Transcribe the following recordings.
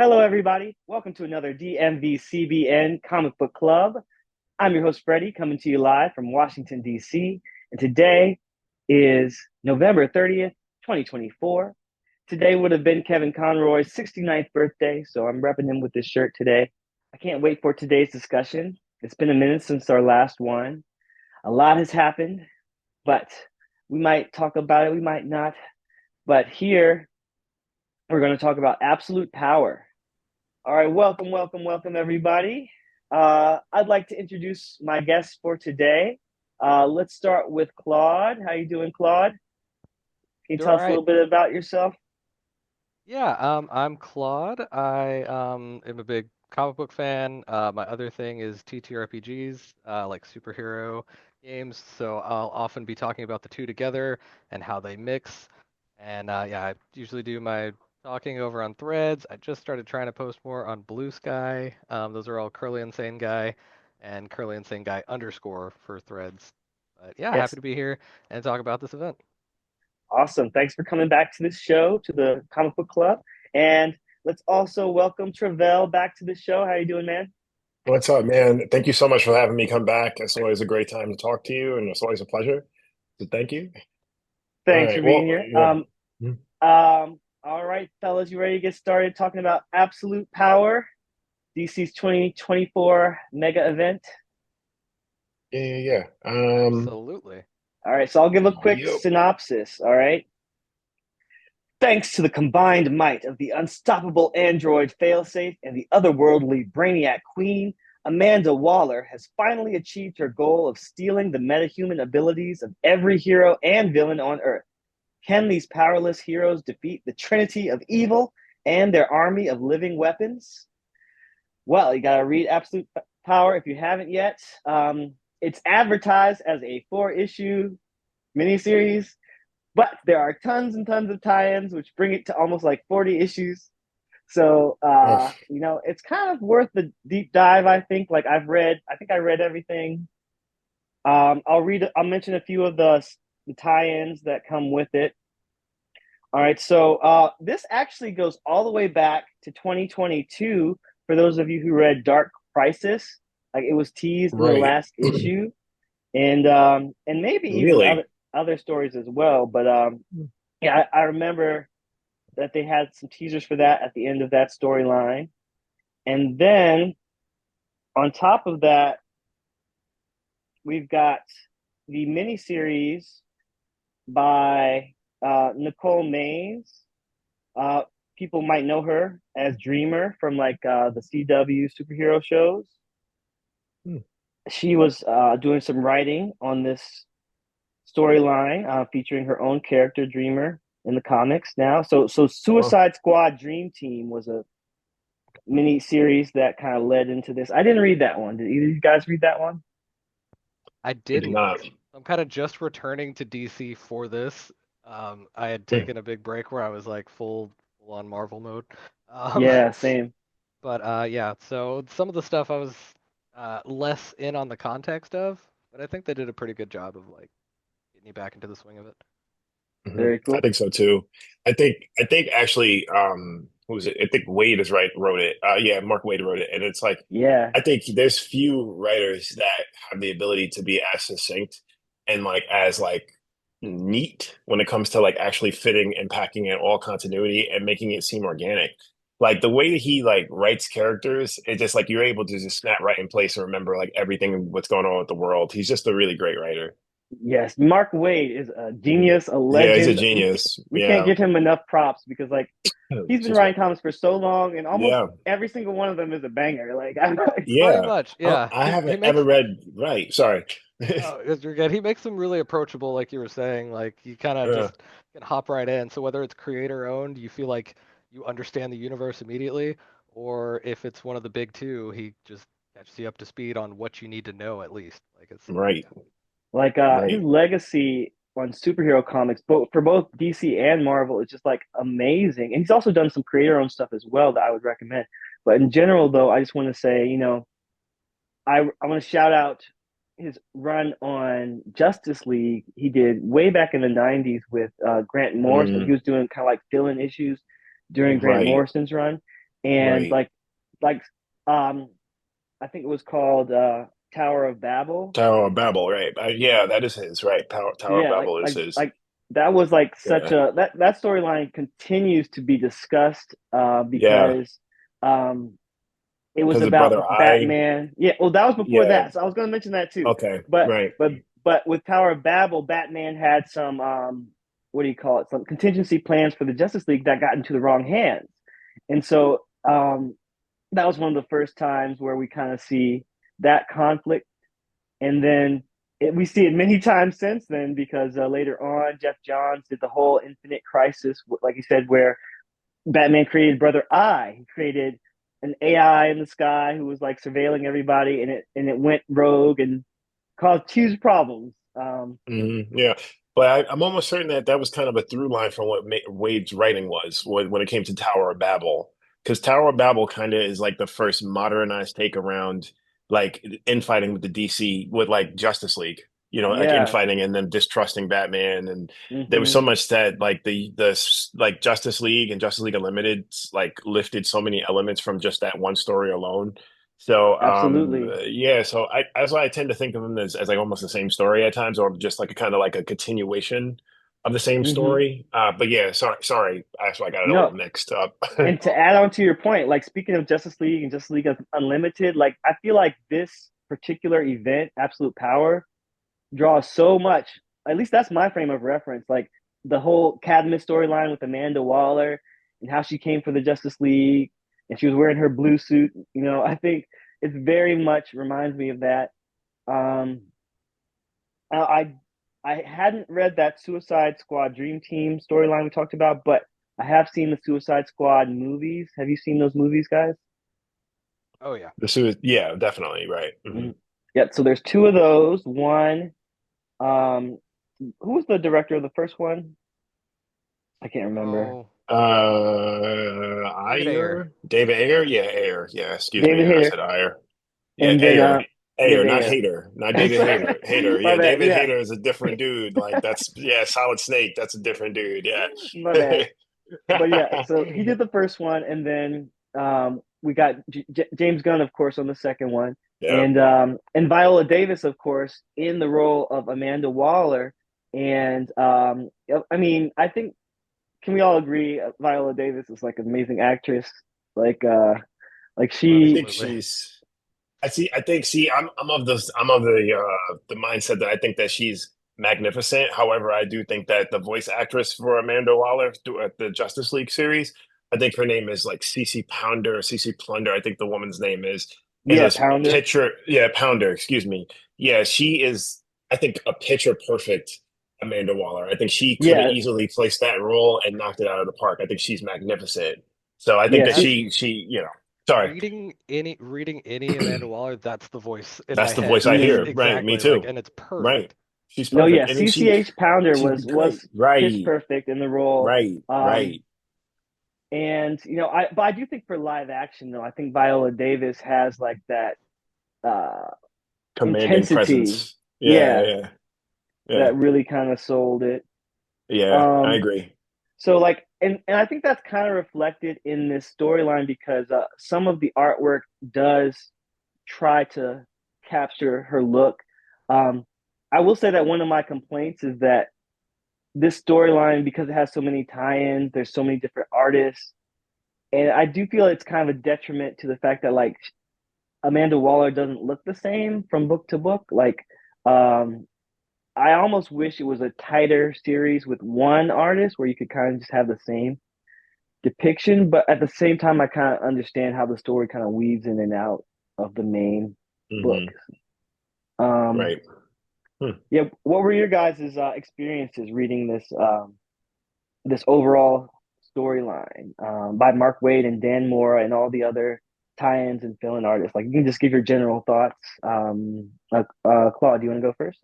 Hello, everybody. Welcome to another DMVCBN Comic Book Club. I'm your host, Freddy, coming to you live from Washington, D.C. And today is November 30th, 2024. Today would have been Kevin Conroy's 69th birthday, so I'm repping him with this shirt today. I can't wait for today's discussion. It's been a minute since our last one. A lot has happened, but we might talk about it, we might not. But here, we're going to talk about absolute power. All right, welcome, everybody. I'd like to introduce my guests for today. Let's start with Claude. How you doing, Claude? Can you Doing tell all us a little right. bit about yourself? Yeah, I'm Claude. I am a big comic book fan. My other thing is TTRPGs, like superhero games. So I'll often be talking about the two together and how they mix. And yeah, I usually do my talking over on Threads. I just started trying to post more on Blue Sky. Those are all Curly Insane Guy and Curly Insane Guy underscore for Threads. But yeah, happy Yes, to be here and talk about this event. awesome. Thanks for coming back to this show, to the Comic Book Club. And let's also welcome Travelle back to the show. How you doing, man? What's up, man? Thank you so much for having me come back. It's always a great time to talk to you, and it's always a pleasure. So thank you. All Thanks right. for being Well, here. yeah. Mhm. All right, fellas, you ready to get started talking about Absolute Power, DC's 2024 mega event? Yeah. Absolutely. All right, so I'll give a quick Yep. synopsis. All right. Thanks to the combined might of the unstoppable android Failsafe and the otherworldly Brainiac Queen, Amanda Waller has finally achieved her goal of stealing the metahuman abilities of every hero and villain on Earth. Can these powerless heroes defeat the trinity of evil and their army of living weapons? Well, you got to read Absolute Power if you haven't yet. It's advertised as a four-issue miniseries, but there are tons and tons of tie-ins, which bring it to almost like 40 issues. So, Oh, it's kind of worth the deep dive, I think. Like I think I read everything. I'll mention a few of the tie-ins that come with it. All right, so this actually goes all the way back to 2022 for those of you who read Dark Crisis. Like it was teased in the right. last issue, and maybe even Really? other stories as well. But yeah, I remember that they had some teasers for that at the end of that storyline, and then on top of that, we've got the miniseries by Nicole Maines. Uh, People might know her as Dreamer from like the CW superhero shows. Hmm. She was doing some writing on this storyline featuring her own character Dreamer in the comics now. So Well, Suicide Squad Dream Team was a mini series that kind of led into this. I didn't read that one. Did either of you guys read that one? I I did didn't. not. I'm kind of just returning to DC for this. I had taken a big break where I was like full on Marvel mode. Um, Yeah, same. but yeah, so some of the stuff I was less in on the context of, but I think they did a pretty good job of like getting you back into the swing of it. Mhm. Very I cool. think so too. I think actually, who was it? I think Wade is right, wrote it. Yeah, Mark Wade wrote it. And it's like, Yeah, I think there's few writers that have the ability to be as succinct and like as like neat when it comes to like actually fitting and packing in all continuity and making it seem organic. Like the way that he like writes characters, it's just like you're able to just snap right in place and remember like everything what's going on with the world. He's just a really great writer. yes. Mark Wade is a genius, a Yeah, he's a legend. genius. We can't Yeah. give him enough props because like he's been Excuse me. writing comics for so long, and almost Yeah, every single one of them is a banger. Like I'm like, Pretty yeah. much, I, yeah. I He haven't ever makes read. Right. Sorry. oh, you're good. He makes them really approachable, like you were saying. Like you kind of Uh, just can hop right in. So whether it's creator owned, you feel like you understand the universe immediately, or if it's one of the big two, he just catches you up to speed on what you need to know at least. Like it's right. like his Right. legacy on superhero comics, both for both DC and Marvel, is just like amazing. And he's also done some creator owned stuff as well that I would recommend. But in general, though, I just want to say, I want to shout out his run on Justice League he did way back in the 90s with Grant Morrison. He Mm, was doing kind of like fill-in issues during Grant right. Morrison's run. and Right. like I think it was called Tower of Babel. Tower of Babel, right? Yeah, that is his, right? Tower of Yeah, Babel is his. that was like such Yeah, a that storyline continues to be discussed yeah. because um it was Because of about Brother I, Batman. Yeah, well, that was before yeah. that, so I was going to mention that too. Okay, But right. but with Tower of Babel, Batman had some what do you call it? Some contingency plans for the Justice League that got into the wrong hands, and so that was one of the first times where we kind of see that conflict, and then we see it many times since then because later on, Jeff Johns did the whole Infinite Crisis, like he said, where Batman created Brother Eye. He created an AI in the sky who was like surveilling everybody, and it went rogue and caused huge problems. Yeah, but I'm almost certain that that was kind of a through line from what Wade's writing was when it came to Tower of Babel, because Tower of Babel kind of is like the first modernized take around like infighting with the DC with like Justice League, like Yeah. infighting and then distrusting Batman, and there was Mm-hmm. so much that like the like Justice League and Justice League Unlimited like lifted so many elements from just that one story alone. So Absolutely. yeah, so that's why I tend to think of them as like almost the same story at times, or just like a kind of like a continuation of the same Mm-hmm. story. But yeah, sorry, that's why I got it all No, mixed up. and to Well, add on to your point, like speaking of Justice League and Justice League Unlimited, like I feel like this particular event, Absolute Power, draws so much. At least that's my frame of reference. Like the whole Cadmus storyline with Amanda Waller and how she came for the Justice League and she was wearing her blue suit. I think it very much reminds me of that. Um, I I hadn't read that Suicide Squad Dream Team storyline we talked about, but I have seen the Suicide Squad movies. Have you seen those movies, guys? oh yeah. Yeah, definitely right. Mm-hmm. Yeah. So there's two of those. One, um, who was the director of the first one? I can't remember. Oh, David Ayer. David Ayer, yeah, Ayer, yeah. Excuse me, David I Hayter, said Ayer. Yeah, and then Ayer. Ayer, David not Ayer. Hater, not David Hater. Hater, My yeah, bad. David Yeah, Hater is a different dude. Like that's yeah, Solid Snake. That's a different dude. Yeah. my bad. But yeah, so he did the first one, and then we got James Gunn, of course, on the second one, Yeah. and Viola Davis, of course, in the role of Amanda Waller. And I mean, I think can we all agree Viola Davis is like an amazing actress, like uh, like I she, think Absolutely. I'm of the mindset that I think that she's magnificent. However, I do think that the voice actress for Amanda Waller at the Justice League series, I think her name is like Cece Pounder or Cece Plunder. I think the woman's name is yeah, a Pounder, picture. Yeah, Pounder. Excuse me. Yeah, she is. I think a picture perfect Amanda Waller. I think she could have yeah, easily placed that role and knocked it out of the park. I think she's magnificent. So I think yeah, that That she sorry. reading any Amanda Waller, that's the voice in That's my the head voice I is hear. mm. Right. Me exactly like, too. and it's Right. perfect. She's No, yeah, perfect. And CCH Pounder she'd be great. was pitch Right. perfect in the role. Right. Um, Right. and I do think for live action though, I think Viola Davis has like that uh Commanding intensity, presence. Yeah. yeah, Yeah. Yeah. that really kind of sold it. Yeah. I Um, agree. so like, and I think that's kind of reflected in this storyline because some of the artwork does try to capture her look. Um, I will say that one of my complaints is that this storyline, because it has so many tie-ins, there's so many different artists, and I do feel it's kind of a detriment to the fact that like Amanda Waller doesn't look the same from book to book. Like, um, I almost wish it was a tighter series with one artist where you could kind of just have the same depiction, but at the same time, I kind of understand how the story kind of weaves in and out of the main book. Hmm. Um, Right. Hmm. yeah, what were your guys' experiences reading this overall storyline by Mark Waid and Dan Mora and all the other tie-ins and fill-in artists? Like, you can just give your general thoughts. Claude, do you want to go first?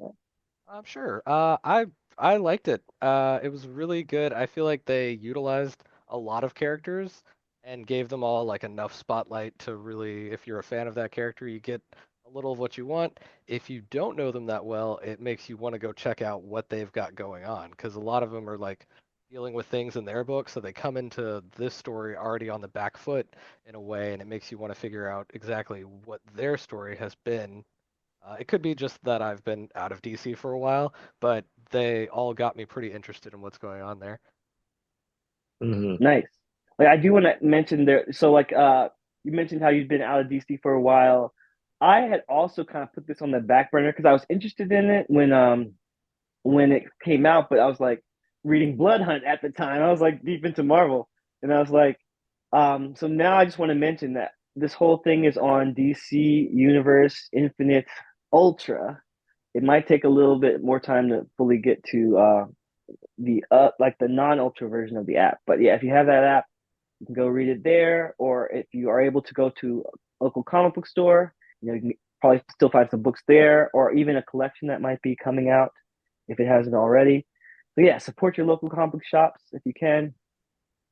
Sure. I liked it. It was really good. I feel like they utilized a lot of characters and gave them all like enough spotlight to really, if you're a fan of that character, you get a little of what you want. If you don't know them that well, it makes you want to go check out what they've got going on because a lot of them are like dealing with things in their book, so they come into this story already on the back foot in a way, and it makes you want to figure out exactly what their story has been. It could be just that I've been out of DC for a while, but they all got me pretty interested in what's going on there. Hmm. Nice. Like I do want to mention there. So like you mentioned how you've been out of DC for a while. I had also kind of put this on the back burner because I was interested in it when it came out, but I was like reading Blood Hunt at the time. I was like deep into Marvel, and I was like, so now I just want to mention that this whole thing is on DC Universe Infinite Ultra. It might take a little bit more time to fully get to the like the non-ultra version of the app. But yeah, if you have that app, you can go read it there, or if you are able to go to a local comic book store, you can probably still find some books there, or even a collection that might be coming out if it hasn't already. So yeah, support your local comic book shops if you can.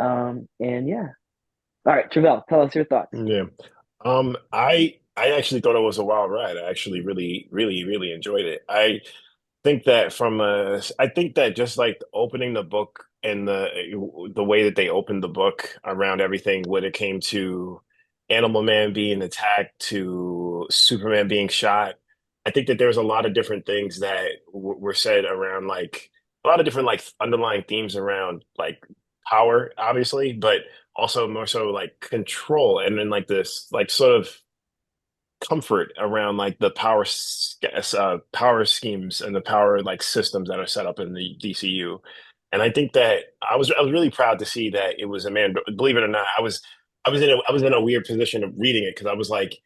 And yeah, all right, Travelle, tell us your thoughts. Yeah. I actually thought it was a wild ride. I actually really enjoyed it. I think that just like opening the book and the way that they opened the book around everything when it came to Animal Man being attacked to Superman being shot, I think that there's a lot of different things that were said around like a lot of different like underlying themes around like power, obviously, but also more so like control and then like this like sort of comfort around like the power schemes and the power like systems that are set up in the DCU. And I think that I was really proud to see that it was a man. Believe it or not, I was in a weird position of reading it because I was like,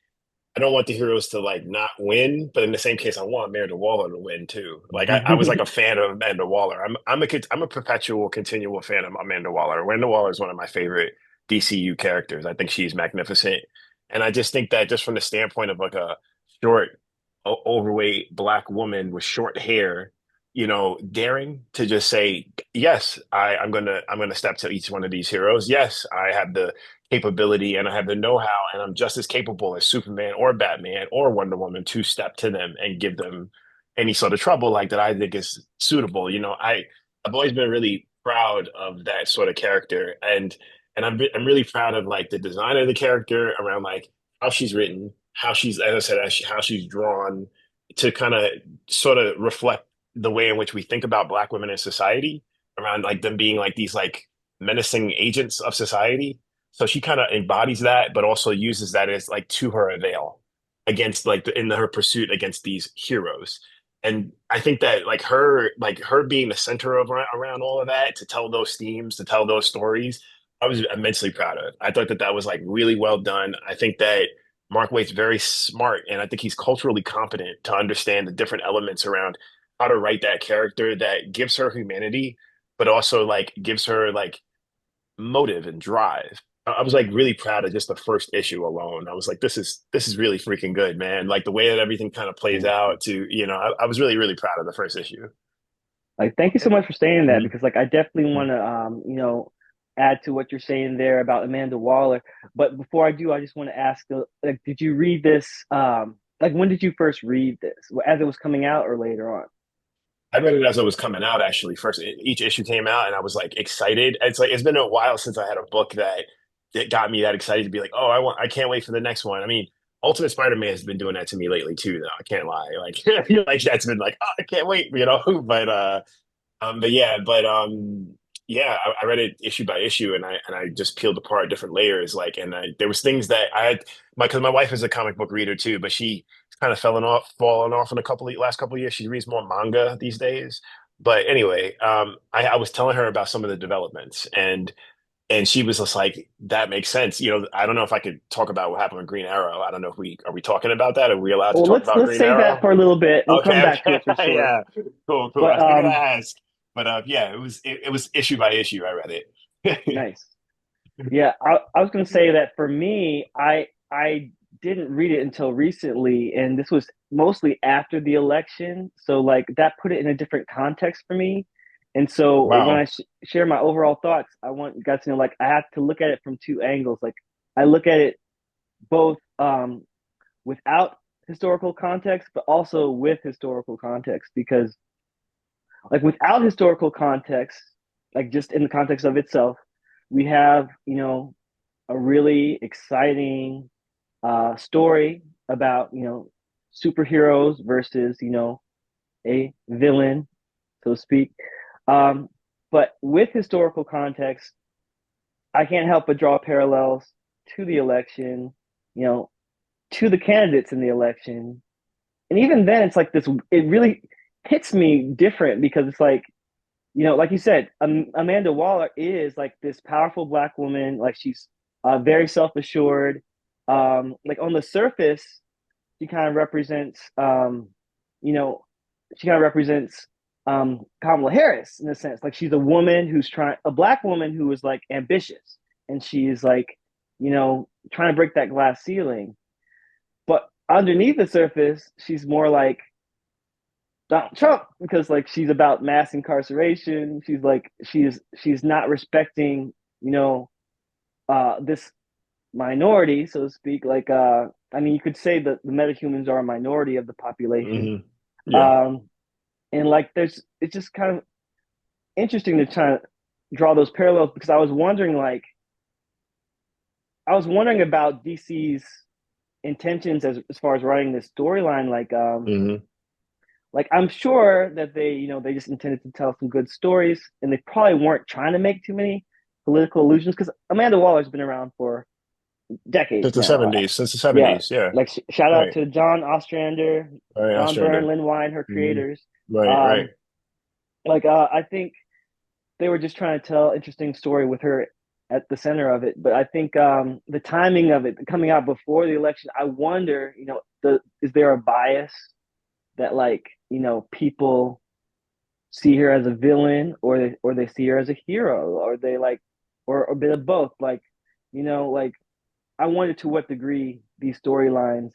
I don't want the heroes to like not win, but in the same case, I want Amanda Waller to win too. Like I was like a fan of Amanda Waller. I'm a perpetual, continual fan of Amanda Waller. Amanda Waller is one of my favorite DCU characters. I think she's magnificent, and I just think that just from the standpoint of like a short, overweight black woman with short hair, daring to just say yes, I'm gonna step to each one of these heroes. Yes, I have the capability and I have the know-how and I'm just as capable as Superman or Batman or Wonder Woman to step to them and give them any sort of trouble like that I think is suitable. I've always been really proud of that sort of character and I'm really proud of like the design of the character around like how she's written, how she's as I said, how she's drawn to kind of sort of reflect the way in which we think about Black women in society around like them being like these like menacing agents of society, so she kind of embodies that, but also uses that as like to her avail against like her pursuit against these heroes. And I think that like her being the center of around all of that to tell those themes, to tell those stories, I was immensely proud of. I thought that that was like really well done. I think that Mark Waid's very smart, and I think he's culturally competent to understand the different elements around how to write that character that gives her humanity, but also like gives her like motive and drive. I was like really proud of just the first issue alone. I was like, this is really freaking good, man. Like the way that everything kind of plays out to, I was really proud of the first issue. Like, thank you so much for saying that Mhm. because, like, I definitely want to, add to what you're saying there about Amanda Waller. But before I do, I just want to ask, like, did you read this? Like, when did you first read this? As it was coming out or later on? I read it as it was coming out, actually. First, each issue came out, and I was like excited. It's like it's been a while since I had a book that got me that excited to be like, oh, I can't wait for the next one. I mean, Ultimate Spider-Man has been doing that to me lately too, though. I can't lie. Like, I feel like that's been like, oh, I can't wait, yeah, I read it issue by issue, and I just peeled apart different layers. Like, and there was things that I had, because my wife is a comic book reader too, but she kind of fallen off in last couple of years. She reads more manga these days. But anyway, I was telling her about some of the developments, and she was just like, "That makes sense." I don't know if I could talk about what happened with Green Arrow. I don't know if we are we talking about that? Are we allowed to Well, talk let's about let's Green save that Arrow? for a little bit. We'll come Okay, back to it for okay, sure. yeah, cool. I But figured I ask, but yeah, it was issue by issue. I read it. nice. Yeah, I was going to say that for me, I didn't read it until recently, and this was mostly after the election. So like that put it in a different context for me. And so when I Wow. share my overall thoughts, I want you guys to know like I have to look at it from two angles. Like I look at it both without historical context, but also with historical context because like without historical context. like just in the context of itself, we have, a really exciting story about, superheroes versus, a villain, so to speak. Um, but with historical context, I can't help but draw parallels to the election, you know, to the candidates in the election. And even then, it's like this, it really hits me different because it's like, like you said, Amanda Waller is like this powerful Black woman. Like she's very self assured. Like on the surface, she kind of represents, you know, she kind of represents Kamala Harris in a sense. Like she's a woman who's a Black woman who is like ambitious, and she's like, trying to break that glass ceiling. But underneath the surface, she's more like Donald Trump because like she's about mass incarceration. She's like she's not respecting, this minority, so to speak. Like I mean, you could say that the metahumans are a minority of the population. Hmm. Yeah. Um, and like it's just kind of interesting to try to draw those parallels because I was wondering about DC's intentions as far as writing this storyline. Hmm. Like I'm sure that they just intended to tell some good stories, and they probably weren't trying to make too many political allusions because Amanda Waller's been around for decades Since the now. 70s, since the Yeah, 70s, yeah. like shout out Right. to John Ostrander, Right, John Byrne, Ostrander. Lynn Wein, her Hmm. creators. Right, right. Um, I think they were just trying to tell an interesting story with her at the center of it. But I think the timing of it coming out before the election, I wonder, is there a bias that like people see her as a villain or they see her as a hero or they like or a bit of both like like I wonder to what degree these storylines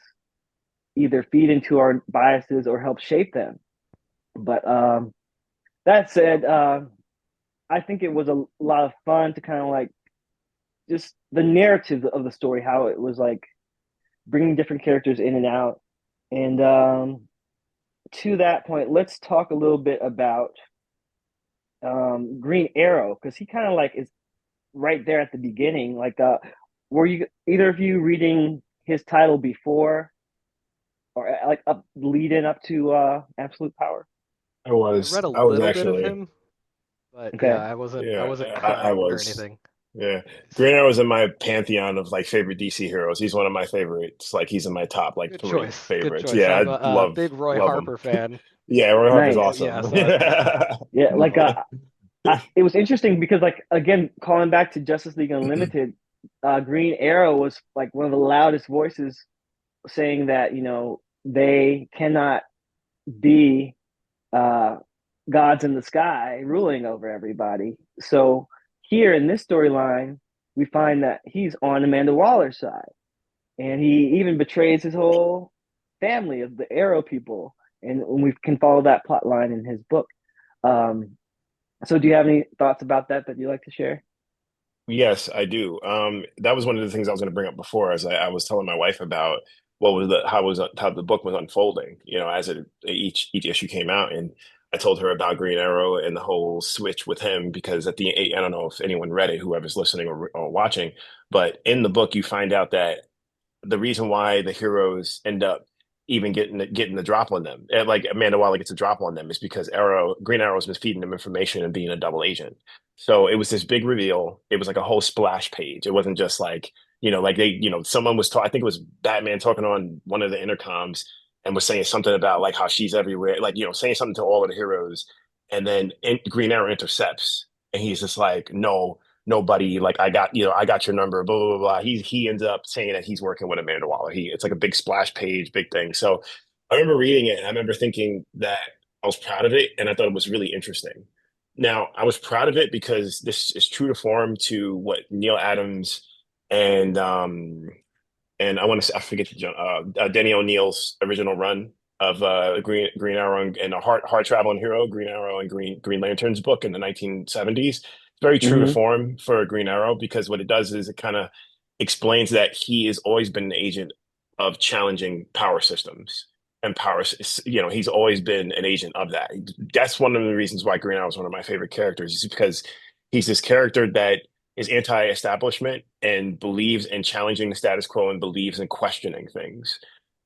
either feed into our biases or help shape them. But that said, I think it was a lot of fun to kind of like just the narrative of the story, how it was like bringing different characters in and out. And to that point, let's talk a little bit about Green Arrow because he kind of like is right there at the beginning. Like, were you either of you reading his title before or like up lead in up to Absolute Power? I read a I was little bit of actually, him, but yeah, Okay. I yeah, wasn't I current or was. anything. Yeah. Green Arrow was in my pantheon of like favorite DC heroes. He's one of my favorites. Like he's in my top like Good three choice. Good favorites. choice. Yeah, I'm I a big Roy love him. Harper fan. Yeah, Roy Harper's Nice. awesome. Yeah, so Yeah, like it was interesting because like again calling back to Justice League Unlimited, Green Arrow was like one of the loudest voices saying that they cannot be uh, gods in the sky ruling over everybody. So here in this storyline, we find that he's on Amanda Waller's side, and he even betrays his whole family of the Arrow people, and we can follow that plot line in his book. Um, so, do you have any thoughts about that you'd like to share? Yes, I do. That was one of the things I was going to bring up before, as I was telling my wife about what was how the book was unfolding. As each issue came out, and I told her about Green Arrow and the whole switch with him because I don't know if anyone read it, whoever's listening or watching, but in the book you find out that the reason why the heroes end up even getting the drop on them, like Amanda Waller gets a drop on them, is because Green Arrow's been feeding them information and being a double agent. So it was this big reveal. It was like a whole splash page. It wasn't just like like someone was talking. I think it was Batman talking on one of the intercoms and was saying something about like how she's everywhere, like saying something to all of the heroes, and then Green Arrow intercepts, and he's just like, no, nobody, like I got your number, blah blah blah blah. He ends up saying that he's working with Amanda Waller. It's like a big splash page, big thing. So I remember reading it and I remember thinking that I was proud of it and I thought it was really interesting. Now I was proud of it because this is true to form to what Neil Adams and and I want to say, I forget Denny O'Neil's original run of Green Arrow and a hard traveling hero, Green Arrow and Green Lantern's book in the 1970s. It's very true to Mm-hmm. form for Green Arrow because what it does is it kind of explains that he has always been an agent of challenging power systems and he's always been an agent of that. That's one of the reasons why Green Arrow is one of my favorite characters, is because he's this character that is anti-establishment and believes in challenging the status quo and believes in questioning things.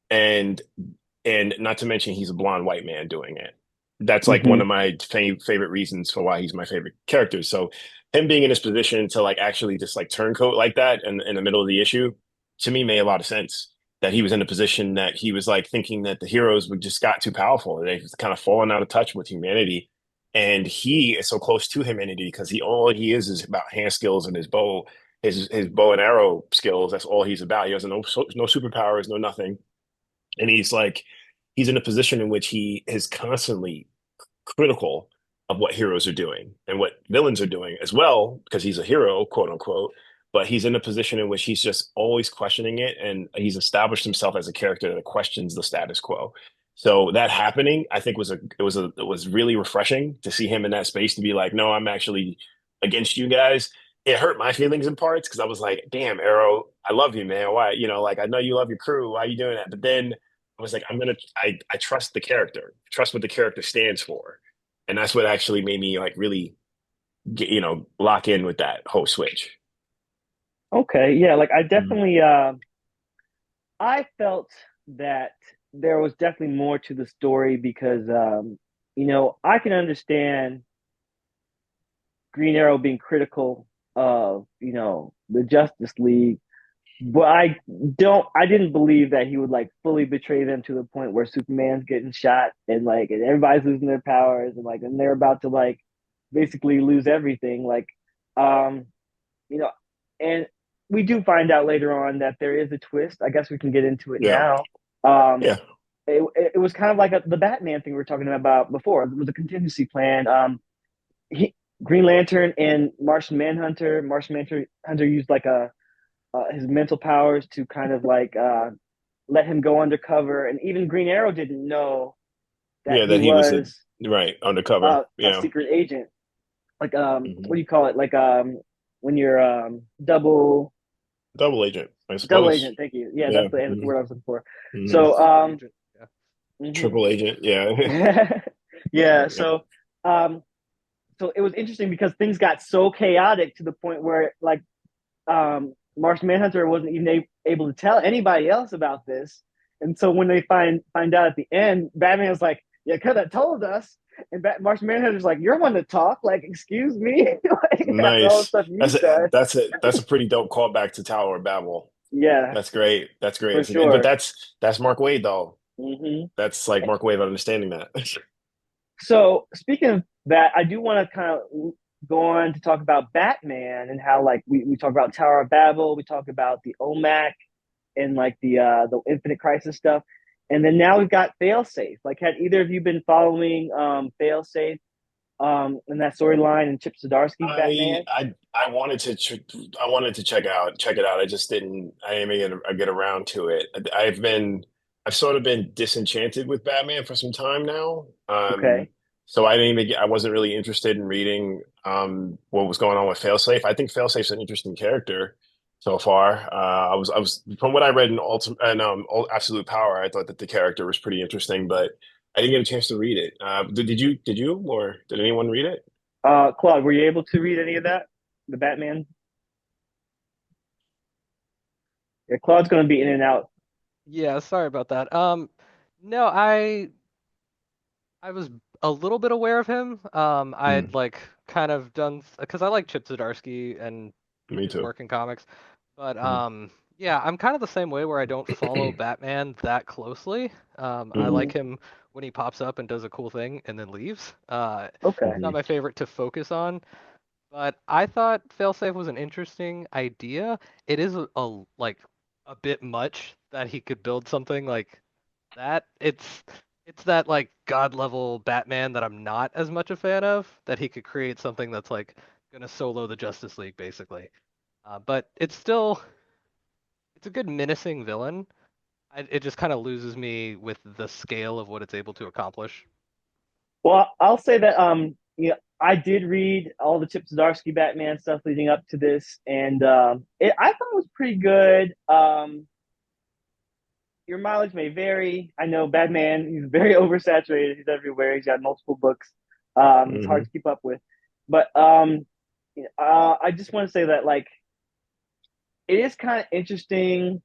And and not to mention he's a blonde white man doing it. That's like one Hmm. of my favorite reasons for why he's my favorite character. So him being in this position to like actually just like turncoat like that in the middle of the issue, to me made a lot of sense. That he was in a position that he was like thinking that the heroes would just got too powerful. They've kind of fallen out of touch with humanity. And he is so close to humanity because he all he is about hand skills and his bow, his bow and arrow skills. That's all he's about. He has no superpowers, no nothing. And he's in a position in which he is constantly critical of what heroes are doing and what villains are doing as well, because he's a hero, quote unquote. But he's in a position in which he's just always questioning it, and he's established himself as a character that questions the status quo. So that happening, I think, it was really refreshing to see him in that space to be like, no, I'm actually against you guys. It hurt my feelings in parts because I was like, damn, Arrow, I love you, man. Why, like I know you love your crew. Why are you doing that? But then I was like, I trust the character, trust what the character stands for. And that's what actually made me like really get, lock in with that whole switch. Okay, yeah, like I Mhm. definitely I felt that there was definitely more to the story because I can understand Green Arrow being critical of, the Justice League, but I didn't believe that he would like fully betray them to the point where Superman's getting shot and everybody's losing their powers and they're about to like basically lose everything. Um, you know, and we do find out later on that there is a twist. I guess we can get into it Yeah. now. Um, Yeah. it was kind of like the Batman thing we were talking about before. It was a contingency plan. He, Green Lantern and Martian Manhunter used like a his mental powers to kind of like let him go undercover, and even Green Arrow didn't know that Yeah. he That he was was right undercover. a Yeah. secret agent. Like what Hmm. do you call it? Like when you're Double agent, I double suppose. agent. Thank you. Yeah, Yeah. that's the Hmm. word I was looking for. Hmm. So Super agent. Yeah. mhm. Triple agent. Yeah. Yeah. Yeah. Um, so it was interesting because things got so chaotic to the point where like Martian Manhunter wasn't even able to tell anybody else about this. And so when they find out at the end, Batman's like, "Yeah, could have told us." And Martian Manhunter's like, "You're one to talk. Like, excuse me, like after all the Nice. stuff That's you've a done." that's a pretty dope callback to Tower of Babel. Yeah, That's great. That's great. for But sure. that's Mark Waid though. Hmm. That's like Mark Waid understanding that. So speaking of that, I do want to kind of go on to talk about Batman and how like we talk about Tower of Babel, we talk about the OMAC and like the Infinite Crisis stuff. And then now we've got Failsafe. Like, had either of you been following Failsafe in that storyline and Chip Zdarsky's I Batman? I I wanted to I wanted to check it out. I just didn't. I didn't even get around to it. I've sort of been disenchanted with Batman for some time now. Okay. So I didn't even I wasn't really interested in reading what was going on with Failsafe. I think Failsafe's an interesting character so far. I was from what I read in Absolute Power, I thought that the character was pretty interesting, but I didn't get a chance to read it. Did you or did anyone read it? Claude, were you able to read any of that? The Batman? Yeah, Claude's going to be in and out. Yeah, sorry about that. No, I was a little bit aware of him. I'd Hmm. like kind of done because I like Chip Zdarsky and Me his too. work in comics, but Hmm. yeah, I'm kind of the same way where I don't follow Batman that closely. I Hmm. like Hmm. him when he pops up and does a cool thing and then leaves. Okay. He's not Hmm. my favorite to focus on, but I thought Failsafe was an interesting idea. It is like a bit much that he could build something like that. It's that like god level Batman that I'm not as much a fan of, that he could create something that's like gonna solo the Justice League basically. But it's a good menacing villain. It just kind of loses me with the scale of what it's able to accomplish. Well, I'll say that I did read all the Chip Zdarsky Batman stuff leading up to this, and I thought it was pretty good. Your mileage may vary. I know Batman, he's very oversaturated. He's everywhere. He's got multiple books. It's hard Hmm. to keep up with. But I just want to say that like it is kind of interesting,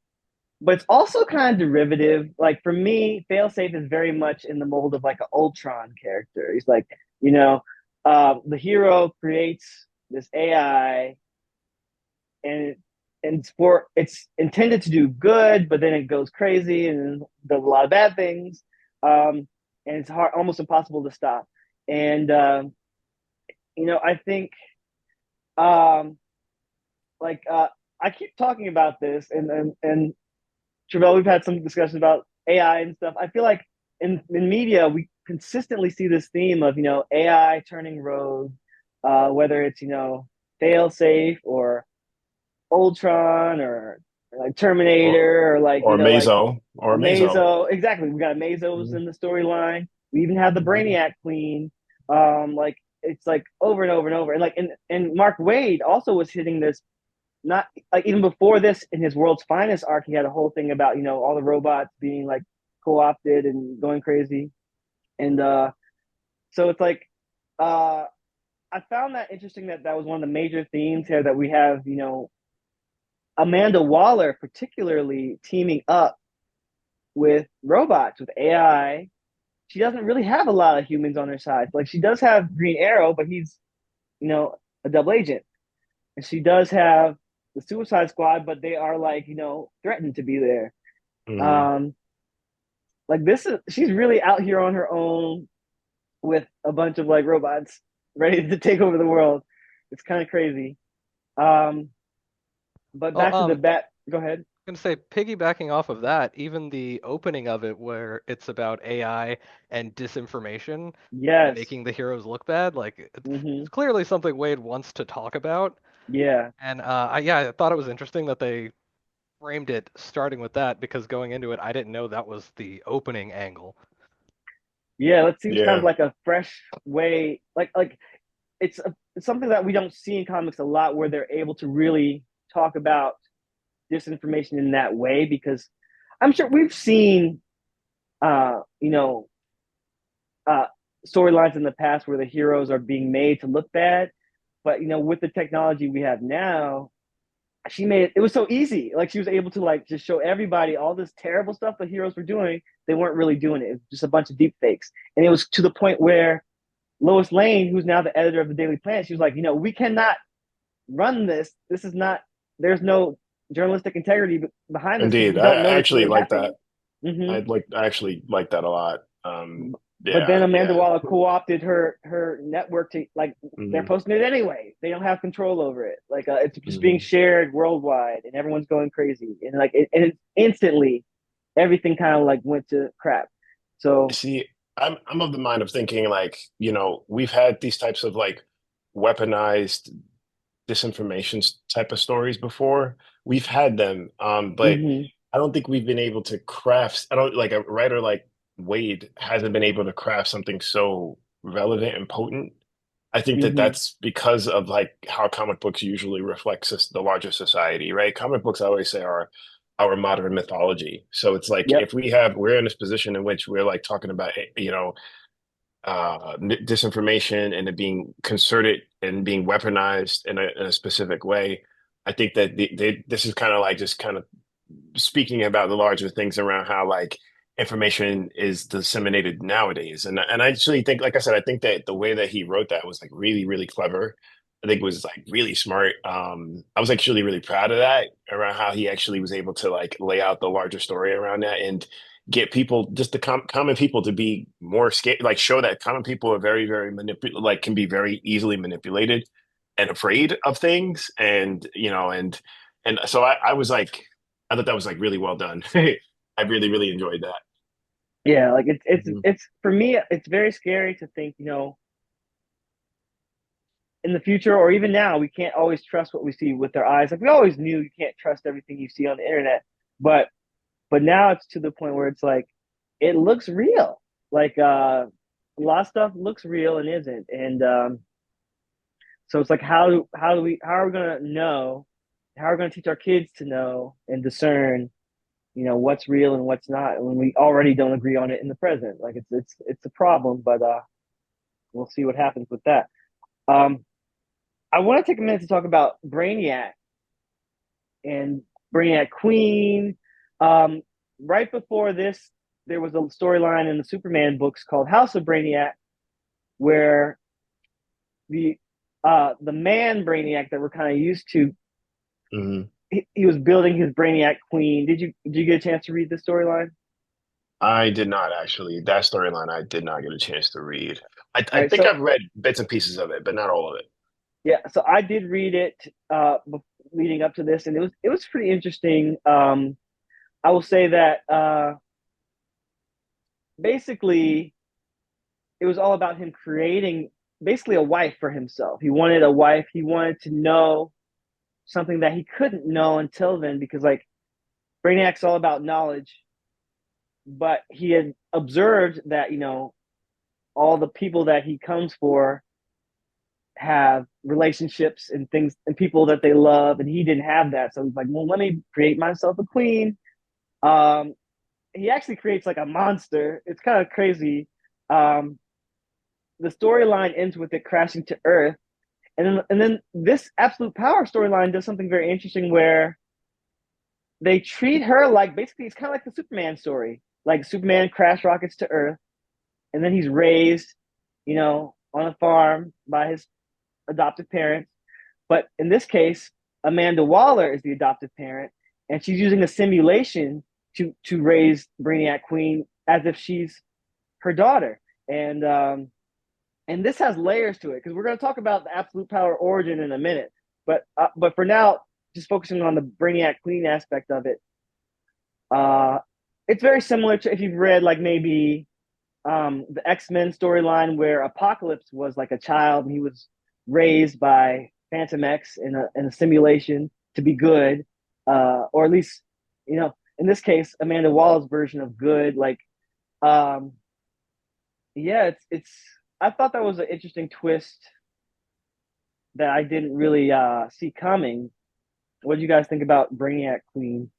but it's also kind of derivative. Like for me, Failsafe is very much in the mold of like an Ultron character. He's like, you know, the hero creates this AI, and it's intended to do good, but then it goes crazy and does a lot of bad things, and it's hard, almost impossible to stop. And I think um, like I keep talking about this, and Travelle, we've had some discussions about AI and stuff. I feel like in media, we consistently see this theme of, AI turning rogue, whether it's, fail safe or Ultron or like or Terminator or like, or a Mazo. Mazo. Exactly. We got Mazos Mhm. in the storyline. We even have the Mhm. Brainiac Queen. Like it's like over and over and over. And like and Mark Waid also was hitting this, not like even before this in his World's Finest arc, he had a whole thing about, all the robots being like co-opted and going crazy. And so it's like uh I found that interesting that that was one of the major themes here, that we have, Amanda Waller particularly teaming up with robots, with AI. She doesn't really have a lot of humans on her side. Like she does have Green Arrow, but he's, a double agent. And she does have the Suicide Squad, but they are like, threatened to be there. Mhm. Um, like this is she's really out here on her own with a bunch of like robots ready to take over the world. It's kind of crazy. Um, but Well, back to the bat. Go ahead. I'm gonna say piggybacking off of that, even the opening of it where it's about AI and disinformation and Yes. making the heroes look bad, like Hmm. it's clearly something Wade wants to talk about. Yeah. And I thought it was interesting that they framed it starting with that because going into it, I didn't know that was the opening angle. Yeah. That seems kind of Yeah, like a fresh way. Like it's something that we don't see in comics a lot, where they're able to really talk about disinformation in that way, because I'm sure we've seen uh, you know, uh, storylines in the past where the heroes are being made to look bad. But with the technology we have now, she made it was so easy. Like she was able to like just show everybody all this terrible stuff the heroes were doing. They weren't really doing it. It was just a bunch of deep fakes. And it was to the point where Lois Lane, who's now the editor of the Daily Planet, she was like, we cannot run this. This is not. There's no journalistic integrity behind this, because indeed. we I don't know I what's actually really like that. happening. Hmm. I actually like that a lot. But then Yeah, Amanda yeah. Waller co-opted her network to like they're Mhm. posting it anyway. They don't have control over it. Like it's just being Mhm. shared worldwide, and everyone's going crazy. And like and instantly, everything kind of like went to crap. So. See, I'm of the mind of thinking like, we've had these types of like weaponized disinformation type of stories before. We've had them, but Hmm. I don't think we've been able to craft. I don't like a writer like Wade hasn't been able to craft something so relevant and potent. I think that Hmm. that's because of like how comic books usually reflect the larger society, right? Comic books, I always say, are our modern mythology. So it's like Yep. if we're in this position in which we're like talking about, disinformation and it being concerted and being weaponized in a specific way. I think that this is kind of like just kind of speaking about the larger things around how like information is disseminated nowadays. And I actually think, like I said, I think that the way that he wrote that was like really, really clever. I think it was like really smart. I was actually really proud of that around how he actually was able to like lay out the larger story around that and get people, just the common people, to be more scared, like show that common people are very, very like can be very easily manipulated and afraid of things. And, and so I was like, I thought that was like really well done. I really, really enjoyed that. Yeah. Like it's Mhm. it's for me, it's very scary to think, in the future or even now, we can't always trust what we see with our eyes. Like we always knew you can't trust everything you see on the internet, but now it's to the point where it's like it looks real. Like a lot of stuff looks real and isn't. And so it's like how are we gonna know? How are we gonna teach our kids to know and discern, what's real and what's not, when we already don't agree on it in the present? Like it's a problem, but we'll see what happens with that. Um, I want to take a minute to talk about Brainiac and Brainiac Queen. Um, right before this, there was a storyline in the Superman books called House of Brainiac, where the the man Brainiac that we're kind of used to, Mhm. he was building his Brainiac Queen. Did you get a chance to read the storyline? I did not actually. That storyline I did not get a chance to read. All I right, think so I've read bits and pieces of it, but not all of it. yeah, so I did read it leading up to this, and it was pretty interesting. I will say that basically it was all about him creating basically a wife for himself. He wanted a wife. He wanted to know something that he couldn't know until then, because like Brainiac's all about knowledge, but he had observed that all the people that he comes for have relationships and things and people that they love, and he didn't have that. So he's like, well, let me create myself a queen. Um, he actually creates like a monster. It's kind of crazy. Um, the storyline ends with it crashing to Earth, and then this absolute power storyline does something very interesting where they treat her like basically it's kind of like the Superman story. Like Superman crash rockets to Earth, and then he's raised, on a farm by his adoptive parents. But in this case, Amanda Waller is the adoptive parent, and she's using a simulation to raise Brainiac Queen as if she's her daughter. And this has layers to it because we're going to talk about the absolute power origin in a minute. But for now, just focusing on the Brainiac Queen aspect of it, uh, it's very similar to if you've read like maybe the X-Men storyline where Apocalypse was like a child and he was raised by Phantom X in a simulation to be good, or at least in this case Amanda Waller's version of good. Like, um, yeah, it's. I thought that was an interesting twist that I didn't really see coming. What do you guys think about Brainiac Queen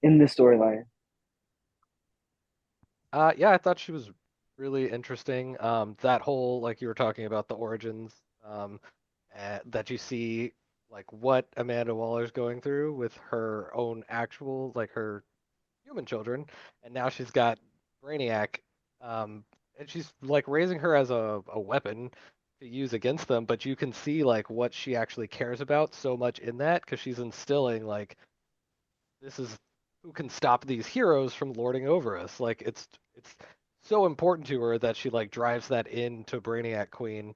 in this storyline? Yeah, I thought she was really interesting. That whole, like you were talking about the origins, um, that you see, like what Amanda Waller's going through with her own actual, like her human children, and now she's got Brainiac, um, and she's like raising her as a weapon to use against them. But you can see like what she actually cares about so much in that because she's instilling like this is who can stop these heroes from lording over us. Like it's so important to her that she like drives that into Brainiac Queen,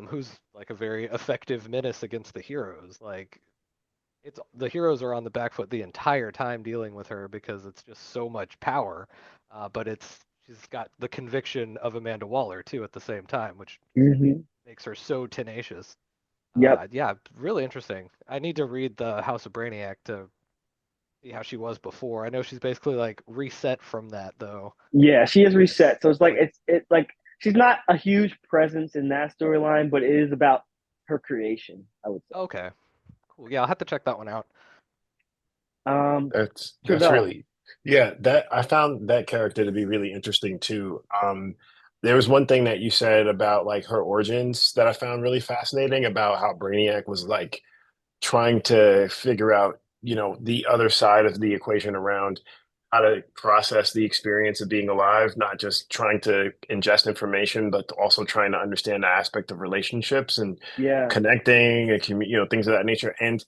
who's like a very effective menace against the heroes. Like it's the heroes are on the back foot the entire time dealing with her because it's just so much power. But she's got the conviction of Amanda Waller too at the same time, which Mm-hmm. makes her so tenacious. Yep. Yeah, really interesting. I need to read the House of Brainiac to see how she was before. I know she's basically like reset from that though. Yeah, she is It's reset. So it's like like it's like she's not a huge presence in that storyline, but it is about her creation, I would say. okay, cool. Yeah, I'll have to check that one out. Um, That's Travelle. really, yeah, that I found that character to be really interesting too. There was one thing that you said about like her origins that I found really fascinating about how Brainiac was like trying to figure out, the other side of the equation around how to process the experience of being alive, not just trying to ingest information, but also trying to understand the aspect of relationships and Yeah. connecting and things of that nature. And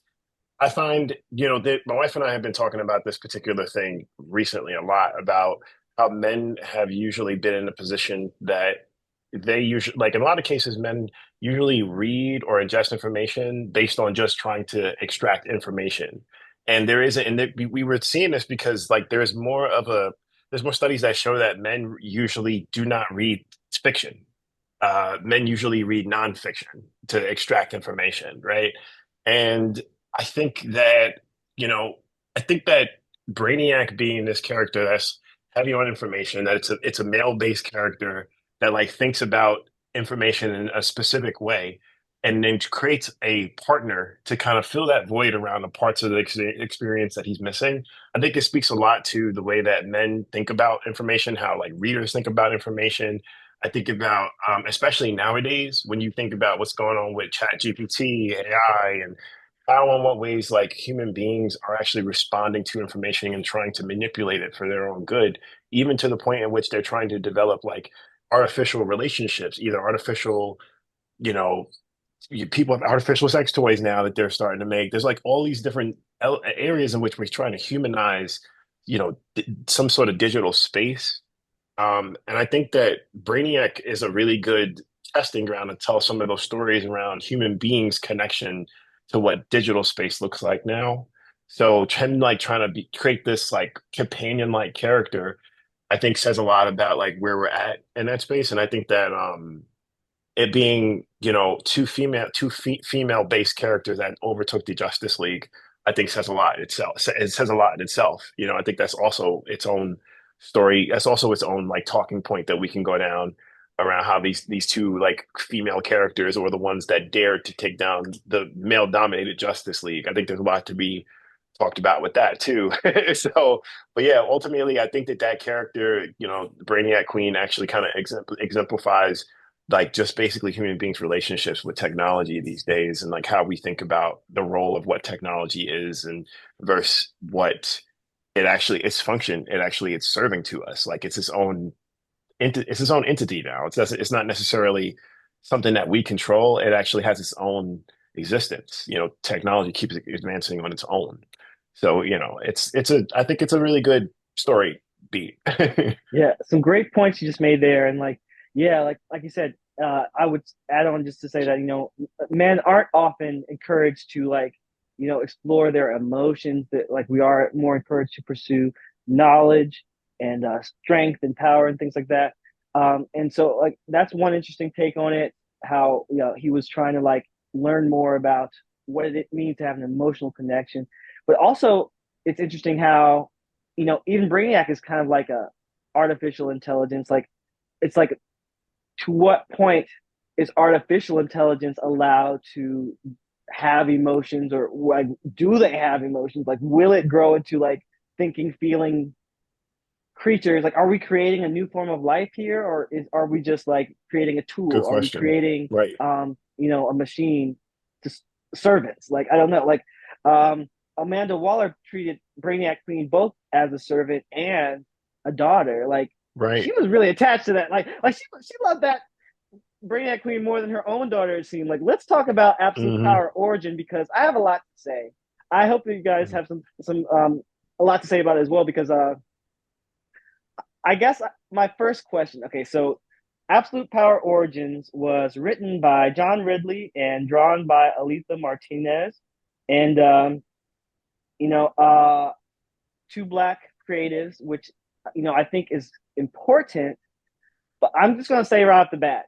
I find, that my wife and I have been talking about this particular thing recently a lot about how men have usually been in a position that they usually, like in a lot of cases, men usually read or ingest information based on just trying to extract information. And there isn't, and we were seeing this because like there's more studies that show that men usually do not read fiction. Men usually read nonfiction to extract information, right? And I think that, you know, I think that Brainiac being this character that's heavy on information, that it's a male-based character that like thinks about information in a specific way, and then creates a partner to kind of fill that void around the parts of the experience that he's missing. I think it speaks a lot to the way that men think about information, how like readers think about information, I think about, especially nowadays, when you think about what's going on with Chat GPT, AI, and how and what ways like human beings are actually responding to information and trying to manipulate it for their own good, even to the point in which they're trying to develop like artificial relationships, either artificial, you know, people have artificial sex toys now that they're starting to make. There's like all these different areas in which we're trying to humanize, some sort of digital space. And I think that Brainiac is a really good testing ground to tell some of those stories around human beings' connection to what digital space looks like now. So him like trying to create this like companion-like character, I think says a lot about like where we're at in that space. And I think that it being, two female based characters that overtook the Justice League, I think says a lot itself. It says a lot in itself. I think that's also its own story. That's also its own like talking point that we can go down around how these two like female characters were the ones that dared to take down the male dominated Justice League. I think there's a lot to be talked about with that too. So, but yeah, ultimately, I think that character, Brainiac Queen, actually kind of exemplifies like just basically human beings' relationships with technology these days, and like how we think about the role of what technology is and versus what its function. It's serving to us. Like it's its own entity now. It's not necessarily something that we control. It actually has its own existence. Technology keeps advancing on its own. So, I think it's a really good story beat. Yeah, some great points you just made there, and like, yeah, like you said, I would add on just to say that men aren't often encouraged to like explore their emotions. That like we are more encouraged to pursue knowledge and strength and power and things like that. And so like that's one interesting take on it. How he was trying to like learn more about what it means to have an emotional connection, but also it's interesting how even Brainiac is kind of like a artificial intelligence. Like it's like to what point is artificial intelligence allowed to have emotions, or like do they have emotions? Like will it grow into like thinking, feeling creatures? Like are we creating a new form of life here, or are we just like creating a Good tool? Are we question. creating Right. a machine to servants? Like I don't know. Like um Amanda Waller treated Brainiac Queen both as a servant and a daughter. Like Right. she was really attached to that. Like she loved that Brainiac Queen more than her own daughter, it seemed. Like let's talk about absolute Hmm. power origin, because I have a lot to say. I hope that you guys have some a lot to say about it as well, because I guess my first question. Okay, so Absolute Power Origins was written by John Ridley and drawn by Aletha Martinez, and you know, uh, two black creatives, which I think is important. But I'm just gonna say right off the bat,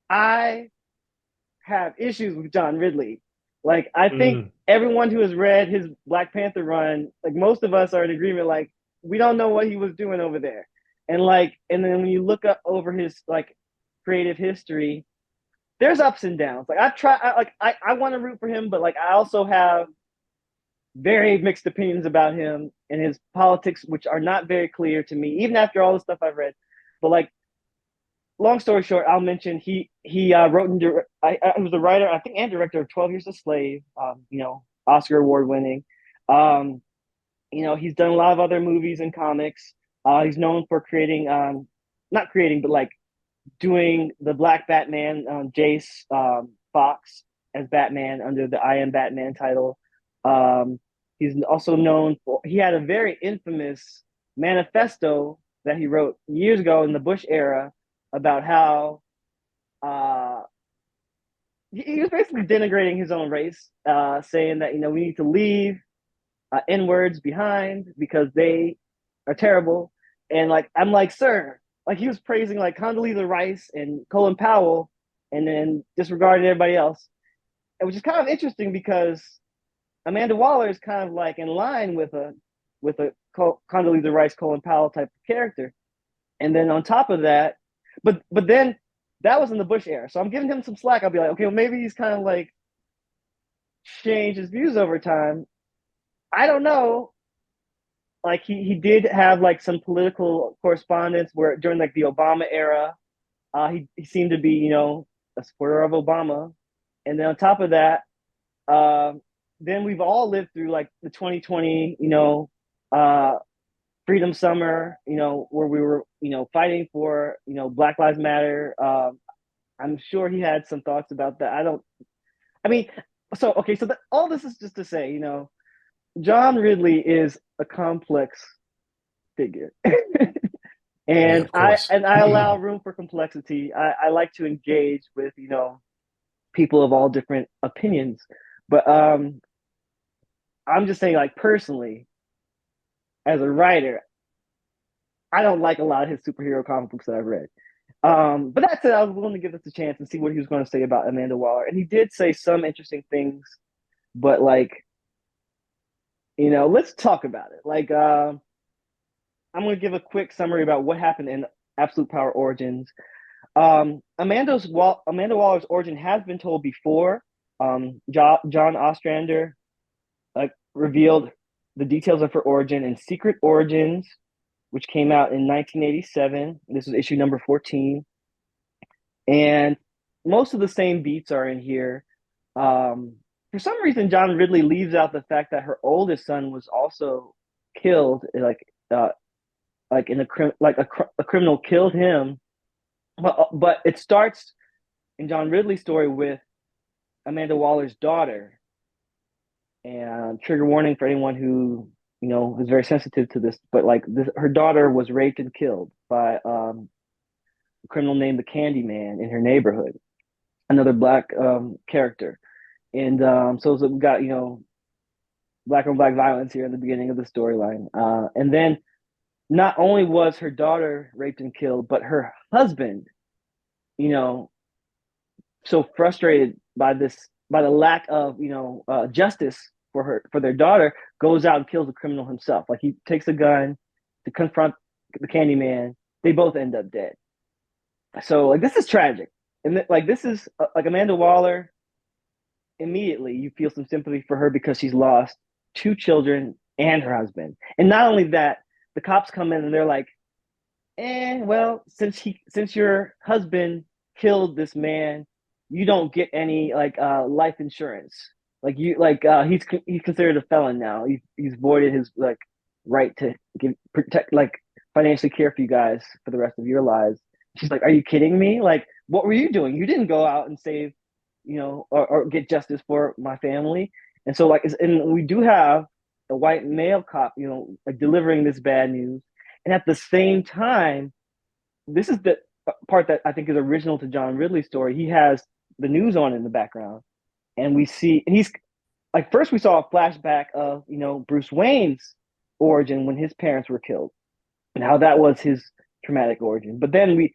I have issues with John Ridley. Like I think Mm. everyone who has read his Black Panther run, like most of us are in agreement. Like we don't know what he was doing over there, and then when you look up over his like creative history, there's ups and downs. Like I want to root for him, but like I also have very mixed opinions about him and his politics, which are not very clear to me, even after all the stuff I've read. But like, long story short, I'll mention he wrote and I was the writer, I think, and director of 12 Years a Slave. Oscar award winning. Um, he's done a lot of other movies and comics. He's known for creating, not creating, but like doing the Black Batman, Jace Fox as Batman under the I Am Batman title. He's also known for, he had a very infamous manifesto that he wrote years ago in the Bush era about how uh, he was basically denigrating his own race, saying that we need to leave N words behind because they are terrible. And like I'm like, sir, like he was praising like Condoleezza Rice and Colin Powell, and then disregarding everybody else. Which is kind of interesting because Amanda Waller is kind of like in line with a Condoleezza Rice, Colin Powell type of character. And then on top of that, but then that was in the Bush era, so I'm giving him some slack. I'll be like, okay, well maybe he's kind of like changed his views over time. I don't know. Like he did have like some political correspondence where during like the Obama era, He seemed to be, a supporter of Obama. And then on top of that, then we've all lived through like the 2020, uh, Freedom Summer, where we were, fighting for, Black Lives Matter. I'm sure he had some thoughts about that. I mean, okay, so all this is just to say, John Ridley is a complex figure. Yeah, And of course. I allow room for complexity. I like to engage with, people of all different opinions. But I'm just saying, like, personally, as a writer, I don't like a lot of his superhero comic books that I've read. But that said, I was willing to give this a chance and see what he was going to say about Amanda Waller. And he did say some interesting things, but like, let's talk about it. Like, I'm going to give a quick summary about what happened in Absolute Power Origins. Amanda Waller's origin has been told before. John Ostrander revealed the details of her origin in Secret Origins, which came out in 1987. This was issue number 14. And most of the same beats are in here. For some reason, John Ridley leaves out the fact that her oldest son was also killed, like in a criminal killed him. But it starts in John Ridley's story with Amanda Waller's daughter. And trigger warning for anyone who is very sensitive to this, but like her daughter was raped and killed by a criminal named the Candyman in her neighborhood, another black character. And so we got black on black violence here in the beginning of the storyline. And then not only was her daughter raped and killed, but her husband, so frustrated by the lack of justice for their daughter, goes out and kills the criminal himself. Like, he takes a gun to confront the Candyman. They both end up dead. So like, this is tragic, and like, this is like Amanda Waller. Immediately, you feel some sympathy for her because she's lost 2 children and her husband. And not only that, the cops come in and they're like, well, since your husband killed this man, you don't get any like life insurance. Like, he's considered a felon now. He's voided his like right to protect, like, financially care for you guys for the rest of your lives. She's like, are you kidding me? Like, what were you doing? You didn't go out and save, or get justice for my family. And so, like, and we do have a white male cop, like, delivering this bad news. And at the same time, this is the part that I think is original to John Ridley's story. He has the news on in the background, and he's like, first we saw a flashback of Bruce Wayne's origin when his parents were killed, and how that was his traumatic origin. But then we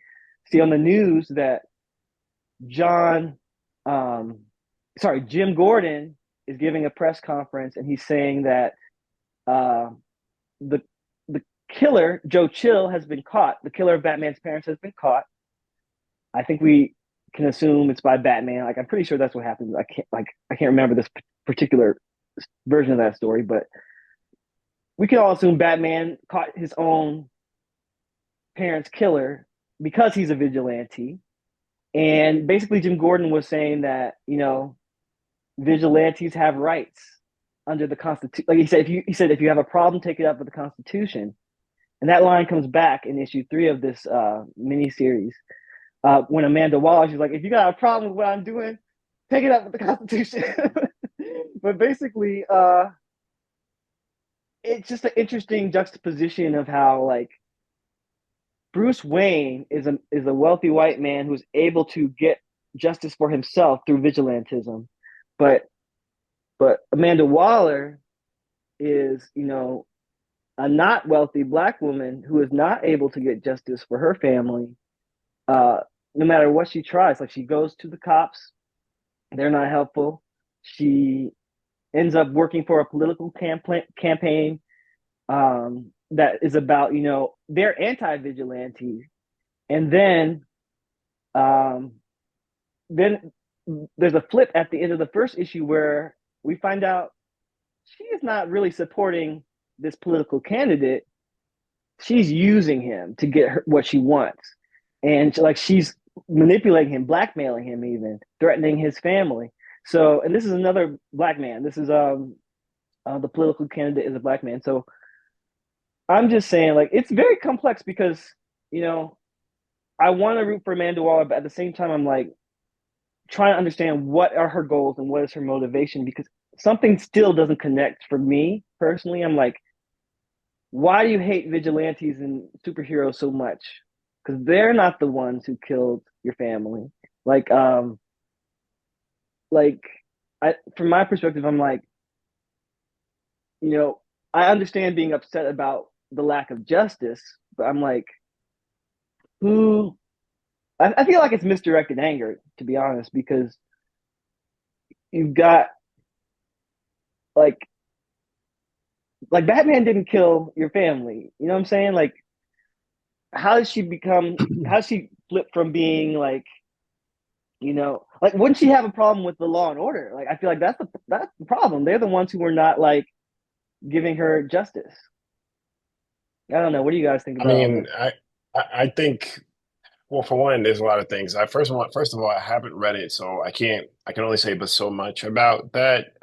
see on the news that Jim Gordon is giving a press conference, and he's saying that the killer, Joe Chill, has been caught. The killer of Batman's parents has been caught. I think we can assume it's by Batman. Like, I'm pretty sure that's what happened. I can't remember this particular version of that story, but we can all assume Batman caught his own parents' killer because he's a vigilante. And basically, Jim Gordon was saying that vigilantes have rights under the Constitution. Like, he said, if you have a problem, take it up with the Constitution. And that line comes back in issue 3 of this miniseries. When Amanda Waller, she's like, if you got a problem with what I'm doing, take it up with the Constitution. But basically, it's just an interesting juxtaposition of how, like, Bruce Wayne is a wealthy white man who's able to get justice for himself through vigilantism, but Amanda Waller is a not wealthy black woman who is not able to get justice for her family, no matter what she tries. Like, she goes to the cops, they're not helpful. She ends up working for a political campaign that is about, they're anti-vigilante. And then there's a flip at the end of the first issue where we find out she is not really supporting this political candidate. She's using him to get what she wants. And she's manipulating him, blackmailing him, even threatening his family. So, and this is another black man. This is the political candidate is a black man. So I'm just saying, like, it's very complex because you know I want to root for Amanda Waller, but at the same time, I'm like trying to understand what are her goals and what is her motivation because something still doesn't connect for me personally. I'm like, why do you hate vigilantes and superheroes so much? Because they're not the ones who killed your family. Like, like from my perspective, I'm like, you know, I understand being upset about the lack of justice, but I'm like, who? I feel like it's misdirected anger, to be honest, because you've got like Batman didn't kill your family. You know what I'm saying? Like, how did she become? How did she flip from being like, like wouldn't she have a problem with the law and order? Like, I feel like that's the problem. They're the ones who were not like giving her justice. I don't know. What do you guys think I about all mean, this? I think well, for one, there's a lot of things. First of all, I haven't read it, so I can only say but so much about that.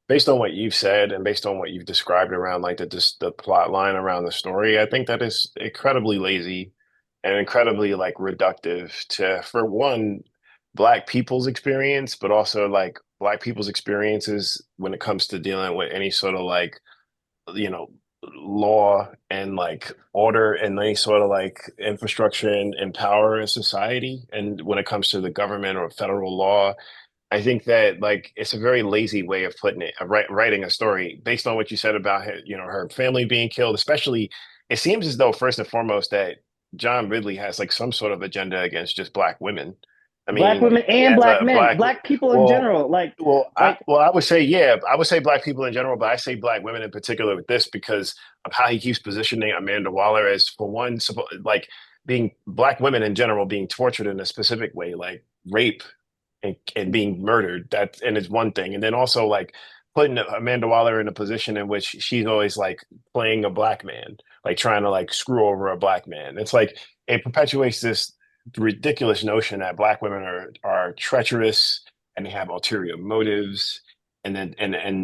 Based on what you've said and based on what you've described around like the plot line around the story, I think that is incredibly lazy and incredibly like reductive to, for one, Black people's experience, but also like Black people's experiences when it comes to dealing with any sort of like you know law and like order and any sort of like infrastructure and power in society. And when it comes to the government or federal law, I think that like it's a very lazy way of putting it, of writing a story based on what you said about her, her family being killed. Especially, it seems as though first and foremost that John Ridley has like some sort of agenda against just Black women. I Black mean, women he and has black a men, black. black people in Well, general. well, Like I well, I would say, yeah, I would say Black people in general, but I say Black women in particular with this because of how he keeps positioning Amanda Waller as, for one, like being Black women in general being tortured in a specific way, like rape and being murdered. That and it's one thing, and then also like putting Amanda Waller in a position in which she's always like playing a Black man, like trying to like screw over a Black man. It's like it perpetuates this ridiculous notion that Black women are treacherous and they have ulterior motives and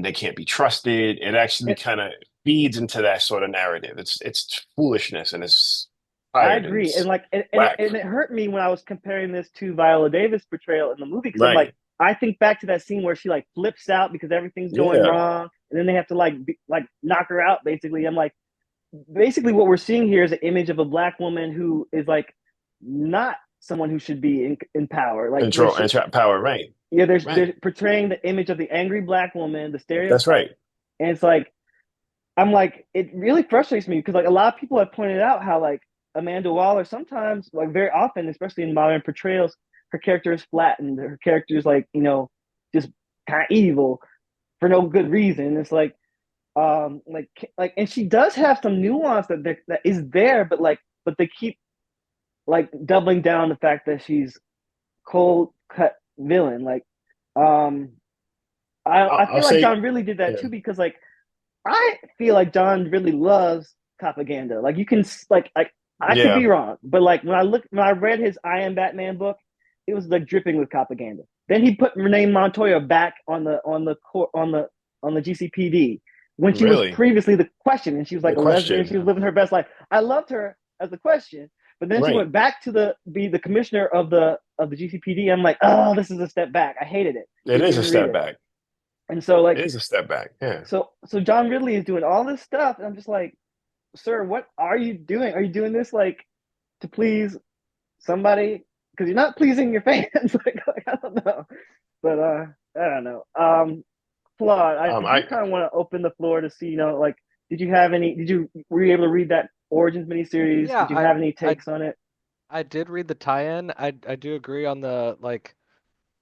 they can't be trusted. It actually kind of feeds into that sort of narrative. It's foolishness and it's I tired and agree, and it's like, whack. and it hurt me when I was comparing this to Viola Davis' portrayal in the movie because I'm like, Right. I think back to that scene where she like flips out because everything's going Yeah. wrong, and then they have to like knock her out. Basically, I'm like, basically what we're seeing here is an image of a black woman who is like not someone who should be in power. Like Control and trap power. Right. yeah, Right. they're portraying the image of the angry black woman, the That's stereotype, right. and it's like I'm like, it really frustrates me because like a lot of people have pointed out how like Amanda Waller sometimes, like very often, especially in modern portrayals, her character is flattened. Her character is like, just kind of evil for no good reason. It's like, and she does have some nuance that is there, but they keep like doubling down on the fact that she's cold cut villain. Like, um, I I'll feel like say, John really did that yeah, too because like I feel like John really loves propaganda. Like you can like I could yeah, be wrong, but like when I read his I Am Batman book, it was like dripping with propaganda. Then he put Renee Montoya back on the GCPD when she was really. previously the Question, and she was The like a lesbian. question, She was living her best life. I loved her as the Question, but then she right? went back to be the commissioner of the GCPD. I'm like, oh, this is a step back. I hated it. It Didn't is a even read step it. back. And so It like is a step back. Yeah. so John Ridley is doing all this stuff, and I'm just like, sir, what are you doing? Are you doing this like to please somebody? Because you're not pleasing your fans. like I don't know, but I don't know. Claude, I do I kind of want to open the floor to see, like, did you have any? Were you able to read that Origins miniseries? Yeah, Did you have any I takes on it? I did read the tie-in. I do agree on the like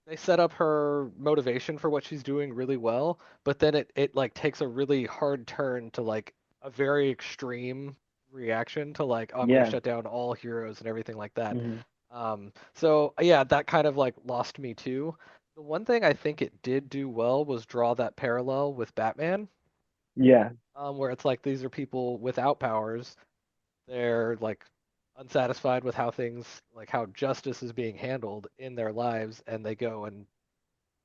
they set up her motivation for what she's doing really well, but then it like takes a really hard turn to like a very extreme reaction to like, oh, I'm gonna Yeah. shut down all heroes and everything like that. Hmm. So yeah, that kind of like lost me too. The one thing I think it did do well was draw that parallel with Batman, Yeah. where it's like these are people without powers. They're like unsatisfied with how things, like how justice is being handled in their lives, and they go and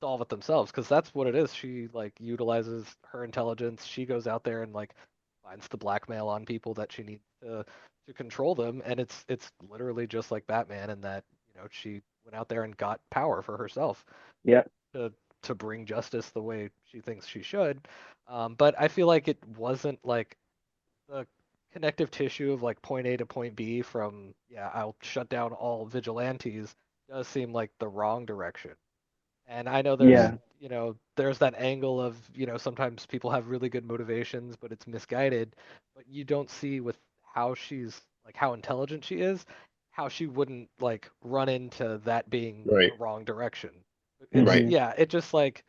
solve it themselves, because that's what it is. She like utilizes her intelligence. She goes out there and like finds the blackmail on people that she needs to control them, and it's literally just like Batman in that, she went out there and got power for herself Yeah. to to bring justice the way she thinks she should. But I feel like it wasn't like the connective tissue of like point A to point B from, yeah, I'll shut down all vigilantes, does seem like the wrong direction. And I know there's, Yeah. there's that angle of, sometimes people have really good motivations, but it's misguided. But you don't see with how she's like how intelligent she is, how she wouldn't like run into that being Right. the wrong direction. It's, Right. Hmm. yeah, it just like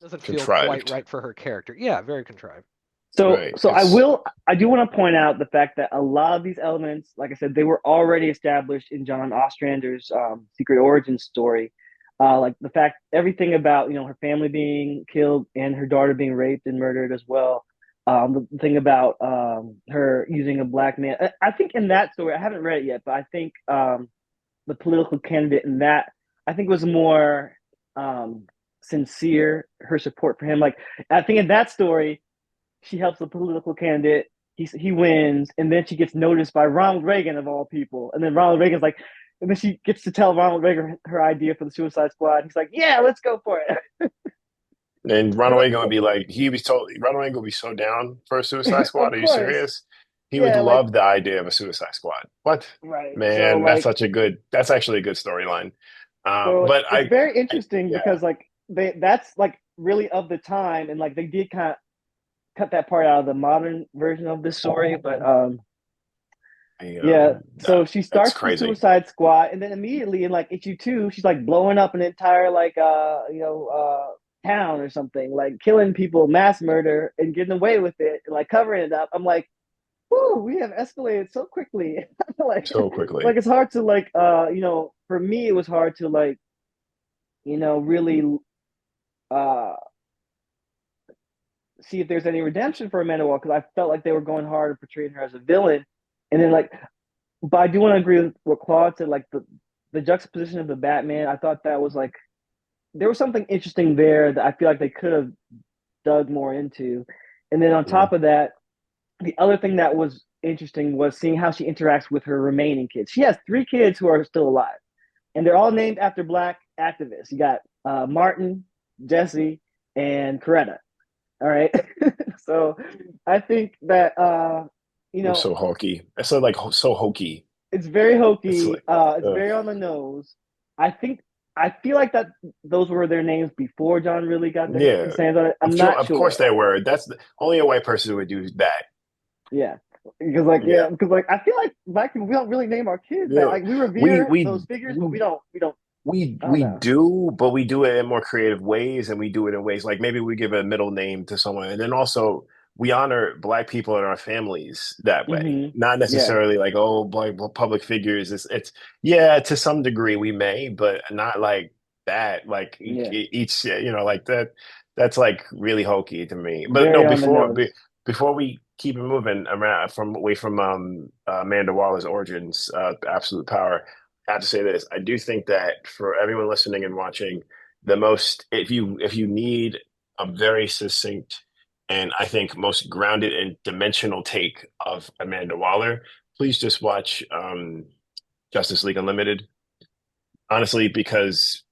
doesn't feel quite Contrived. right for her character. Yeah, very contrived. So, Right. so I do want to point out the fact that a lot of these elements, like I said, they were already established in John Ostrander's Secret Origin story. Like the fact, everything about, her family being killed and her daughter being raped and murdered as well. The thing about her using a black man. I think in that story, I haven't read it yet, but I think the political candidate in that, I think was more um, sincere, her support for him. Like I think in that story, she helps the political candidate. He wins, and then she gets noticed by Ronald Reagan of all people. And then Ronald Reagan's like, and then she gets to tell Ronald Reagan her idea for the Suicide Squad. He's like, "Yeah, let's go for it." And Ronald But Reagan would be like, Ronald Reagan would be so down for a Suicide Squad. of Are you course, serious? He would yeah, like love the idea of a Suicide Squad. What? right. So Man, like that's actually a good storyline. so But it's very interesting yeah, because like that's like really of the time, and like they did kind of cut that part out of the modern version of this story, but yeah, so she that's starts the crazy. Suicide Squad, and then immediately in like issue two, she's like blowing up an entire like town or something, like killing people, mass murder, and getting away with it, and like covering it up. I'm like, whoo, we have escalated so quickly. like So quickly. like it's hard to like for me it was hard to like really uh see if there's any redemption for Amanda Waller, because I felt like they were going hard and portraying her as a villain, and then like but I do want to agree with what Claude said. Like the juxtaposition of the Batman, I thought that was like there was something interesting there that I feel like they could have dug more into. And then on Mhm. top of that, the other thing that was interesting was seeing how she interacts with her remaining kids. She has three kids who are still alive, and they're all named after black activists. You got Martin, Jesse, and Coretta. All right, so I think that you It was know so hokey. It's so like so hokey. it's very It's hokey. like, It's very on the nose. I think I feel like that those were their names before John really got yeah. his hands on it. I'm Sure, not of course sure. they were. Only a white person would do that. Yeah, Yeah. because like I feel like black people we don't really name our kids that. Yeah. Like we We revere we those figures, but we we don't. I don't we know. do, but we do it in more creative ways, and we do it in ways like maybe we give a middle name to someone, and then also we honor Black people in our families that way. Mm-hmm. Not Yeah, necessarily like oh, Black public figures. It's yeah, to some degree we may, but not like that. Like yeah. each, like that. That's like really hokey to me. But no, Very on the nose. before we keep it moving around from away from Amanda Waller's origins, absolute power. I have to say this. I do think that for everyone listening and watching, the most if you need a very succinct and I think most grounded and dimensional take of Amanda Waller, please just watch Justice League Unlimited. Honestly, because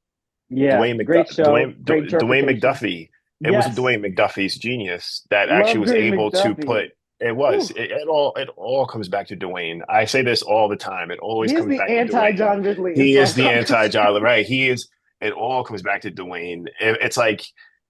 Yeah, great show, great Dwayne interpretation. McDuffie, it was Yes, Dwayne McDuffie's genius that actually love was Dwayne able to McDuffie. put Whew. it all comes back to Dwayne. I say this all the time. It always He is comes the back to anti Dwayne. John Ridley in He some is the comics. anti-Jolly, right? He is it all comes back to Dwayne. It's like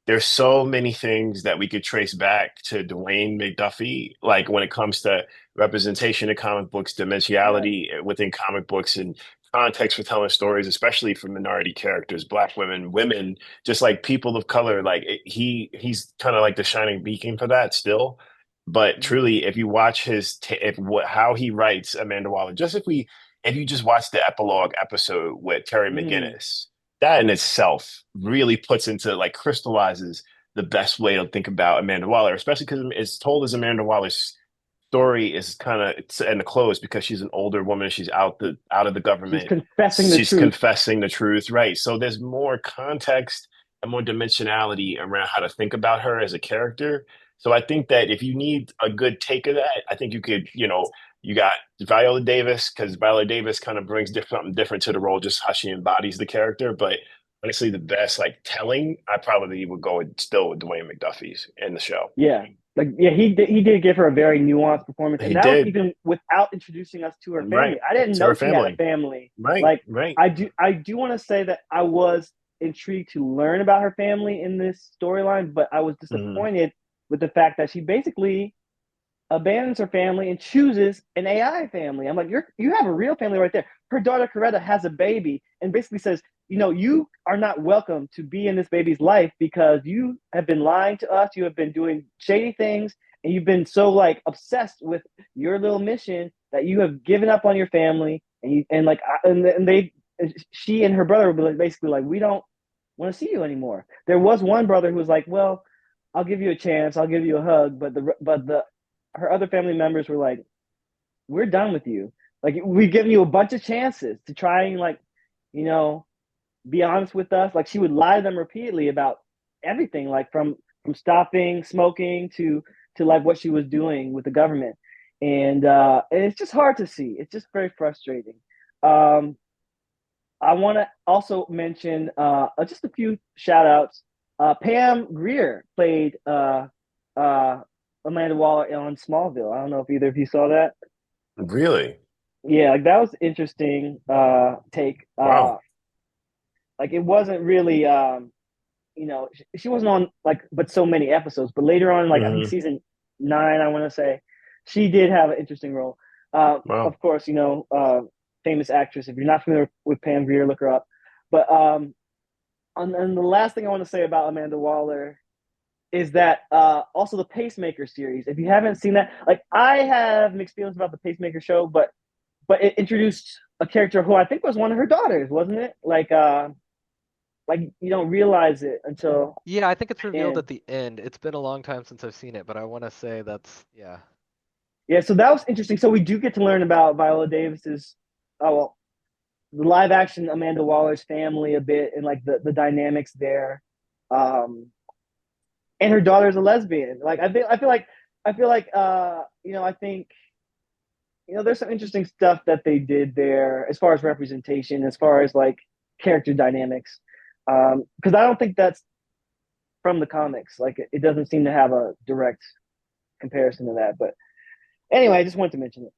there's so many things that we could trace back to Dwayne McDuffie, like when it comes to representation in comic books, Yeah. dimensionality within comic books, and context for telling stories, especially for minority characters, Black women, just like people of color. Like he's kind of like the shining beacon for that still. But Mm-hmm. truly, if you watch how he writes Amanda Waller, if you just watch the epilogue episode with Terry Mm-hmm. McGinnis, that in itself really puts into like crystallizes the best way to think about Amanda Waller, especially because it's told as Amanda Waller's story is kind of it's in the close because she's an older woman. She's out of the She's government. confessing the She's truth. confessing the truth, right? So there's more context and more dimensionality around how to think about her as a character. So I think that if you need a good take of that, I think you could, you got Viola Davis because Viola Davis kind of brings something different to the role, just how she embodies the character. But honestly, the best like telling, I probably would go still with Dwayne McDuffie's in the show. Yeah. Like, yeah, he did give her a very nuanced performance, and He that was did. even without introducing us to her Right. family. I didn't To know her she had a family. family. Right. Like, Right. I do want to say that I was intrigued to learn about her family in this storyline, but I was Mhm. disappointed with the fact that she basically abandons her family and chooses an AI family. I'm like, you have a real family right there. Her daughter Coretta has a baby and basically says, you are not welcome to be in this baby's life because you have been lying to us. You have been doing shady things, and you've been so like obsessed with your little mission that you have given up on your family. And she and her brother were basically like, we don't want to see you anymore. There was one brother who was like, well, I'll give you a chance. I'll give you a hug. But her other family members were like, we're done with you. Like, we've given you a bunch of chances to try and like, you know, be honest with us. Like, she would lie to them repeatedly about everything, like from stopping smoking to like what she was doing with the government. And it's just hard to see. It's just very frustrating. Um, I want to also mention just a few shout outs. Pam Grier played uh, Amanda Waller on Smallville. I don't know if either of you saw that. Really? Yeah, like that was interesting take. Wow. Like it wasn't really she wasn't on like but so many episodes, but later on, like I think Hmm. season 9, I want to say, she did have an interesting role. Wow. Of course, famous actress. If you're not familiar with Pam Grier, look her up. But and the last thing I want to say about Amanda Waller is that also the Pacemaker series. If you haven't seen that, like I have mixed feelings about the Pacemaker show, but it introduced a character who I think was one of her daughters, wasn't it? Like you don't realize it until Yeah, I think it's the revealed end. at the end. It's been a long time since I've seen it, but I want to say that's yeah. Yeah, so that was interesting. So we do get to learn about Viola Davis's, well, the live action Amanda Waller's family a bit and like the dynamics there. Um, and her daughter's a lesbian. Like I feel like I think there's some interesting stuff that they did there as far as representation, as far as like character dynamics. Because I don't think that's from the comics. Like it doesn't seem to have a direct comparison to that. But anyway, I just wanted to mention it.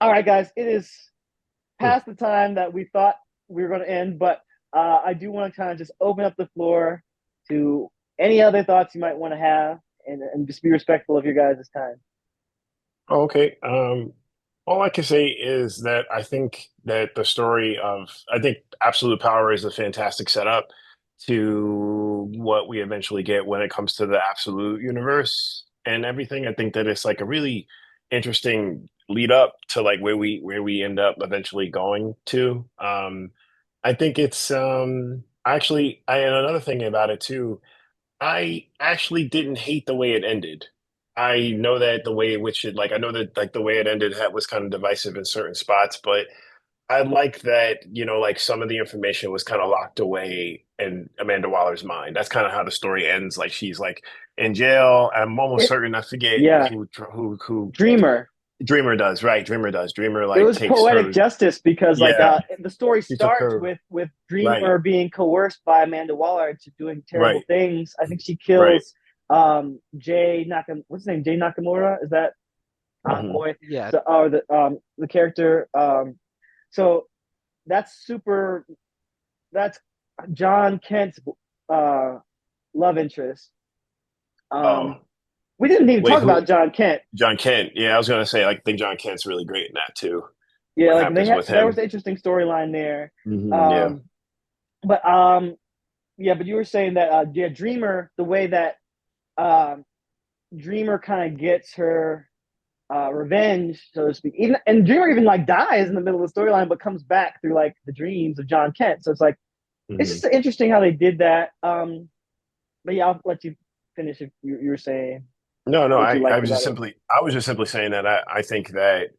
All right, guys, it is Hmm. past the time that we thought we were going to end, but I do want to kind of just open up the floor to any other thoughts you might want to have, and just be respectful of your guys' time. Oh, okay. All I can say is that I think that I think Absolute Power is a fantastic setup to what we eventually get when it comes to the Absolute universe and everything. I think that it's like a really interesting lead up to like where we end up eventually going to. I think it's and another thing about it too. I actually didn't hate the way it ended. I know that the way in which I know that like the way it ended was kind of divisive in certain spots, but I like that, like some of the information was kind of locked away in Amanda Waller's mind. That's kind of how the story ends. Like she's like in jail. I'm almost It, certain I forget yeah, who Dreamer. Dreamer does, right? Dreamer does. Dreamer It like was takes poetic her, justice because like yeah, the story she took starts her, with right, Dreamer being coerced by Amanda Waller into doing terrible right, things. I think she right. kills what's his name? Jay Nakamura, is that Hmm. boy? Yeah, So or the character so that's super that's John Kent's uh love interest. Oh, Um we didn't even wait, talk who? about John Kent. John Kent. Yeah, I was gonna say, like, I think John Kent's really great in that too. Yeah, What like happens with there was him? an interesting storyline there. Yeah. Um but Yeah, but you were saying that yeah, Dreamer, the way that um Dreamer kind of gets her revenge, so to speak. Even and Dreamer even like dies in the middle of the storyline, but comes back through like the dreams of John Kent. So it's like it's Hmm. just interesting how they did that. But yeah, I'll let you finish if you were saying. No, no, what you I liked was just about it. simply I was just simply saying that I think that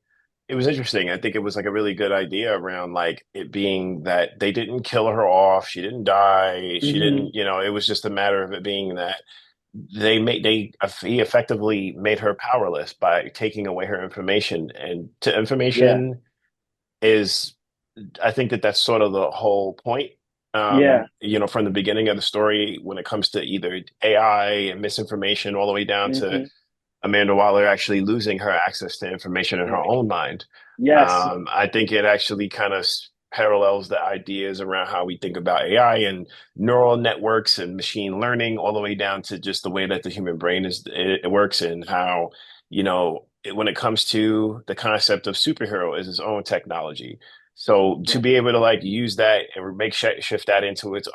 it was interesting. I think it was like a really good idea around like it being that they didn't kill her off. She didn't die. She Hmm. didn't, it was just a matter of it being that he effectively made her powerless by taking away her information. And to Yeah, information is I think that that's sort of the whole point. yeah. From the beginning of the story when it comes to either AI and misinformation all the way down to Hmm. Amanda Waller actually losing her access to information in her Yeah. own mind. Yes. I think it actually kind of parallels the ideas around how we think about AI and neural networks and machine learning, all the way down to just the way that the human brain it works and how, when it comes to the concept of superhero is its own technology. So to Yeah. be able to like use that and make shift that into its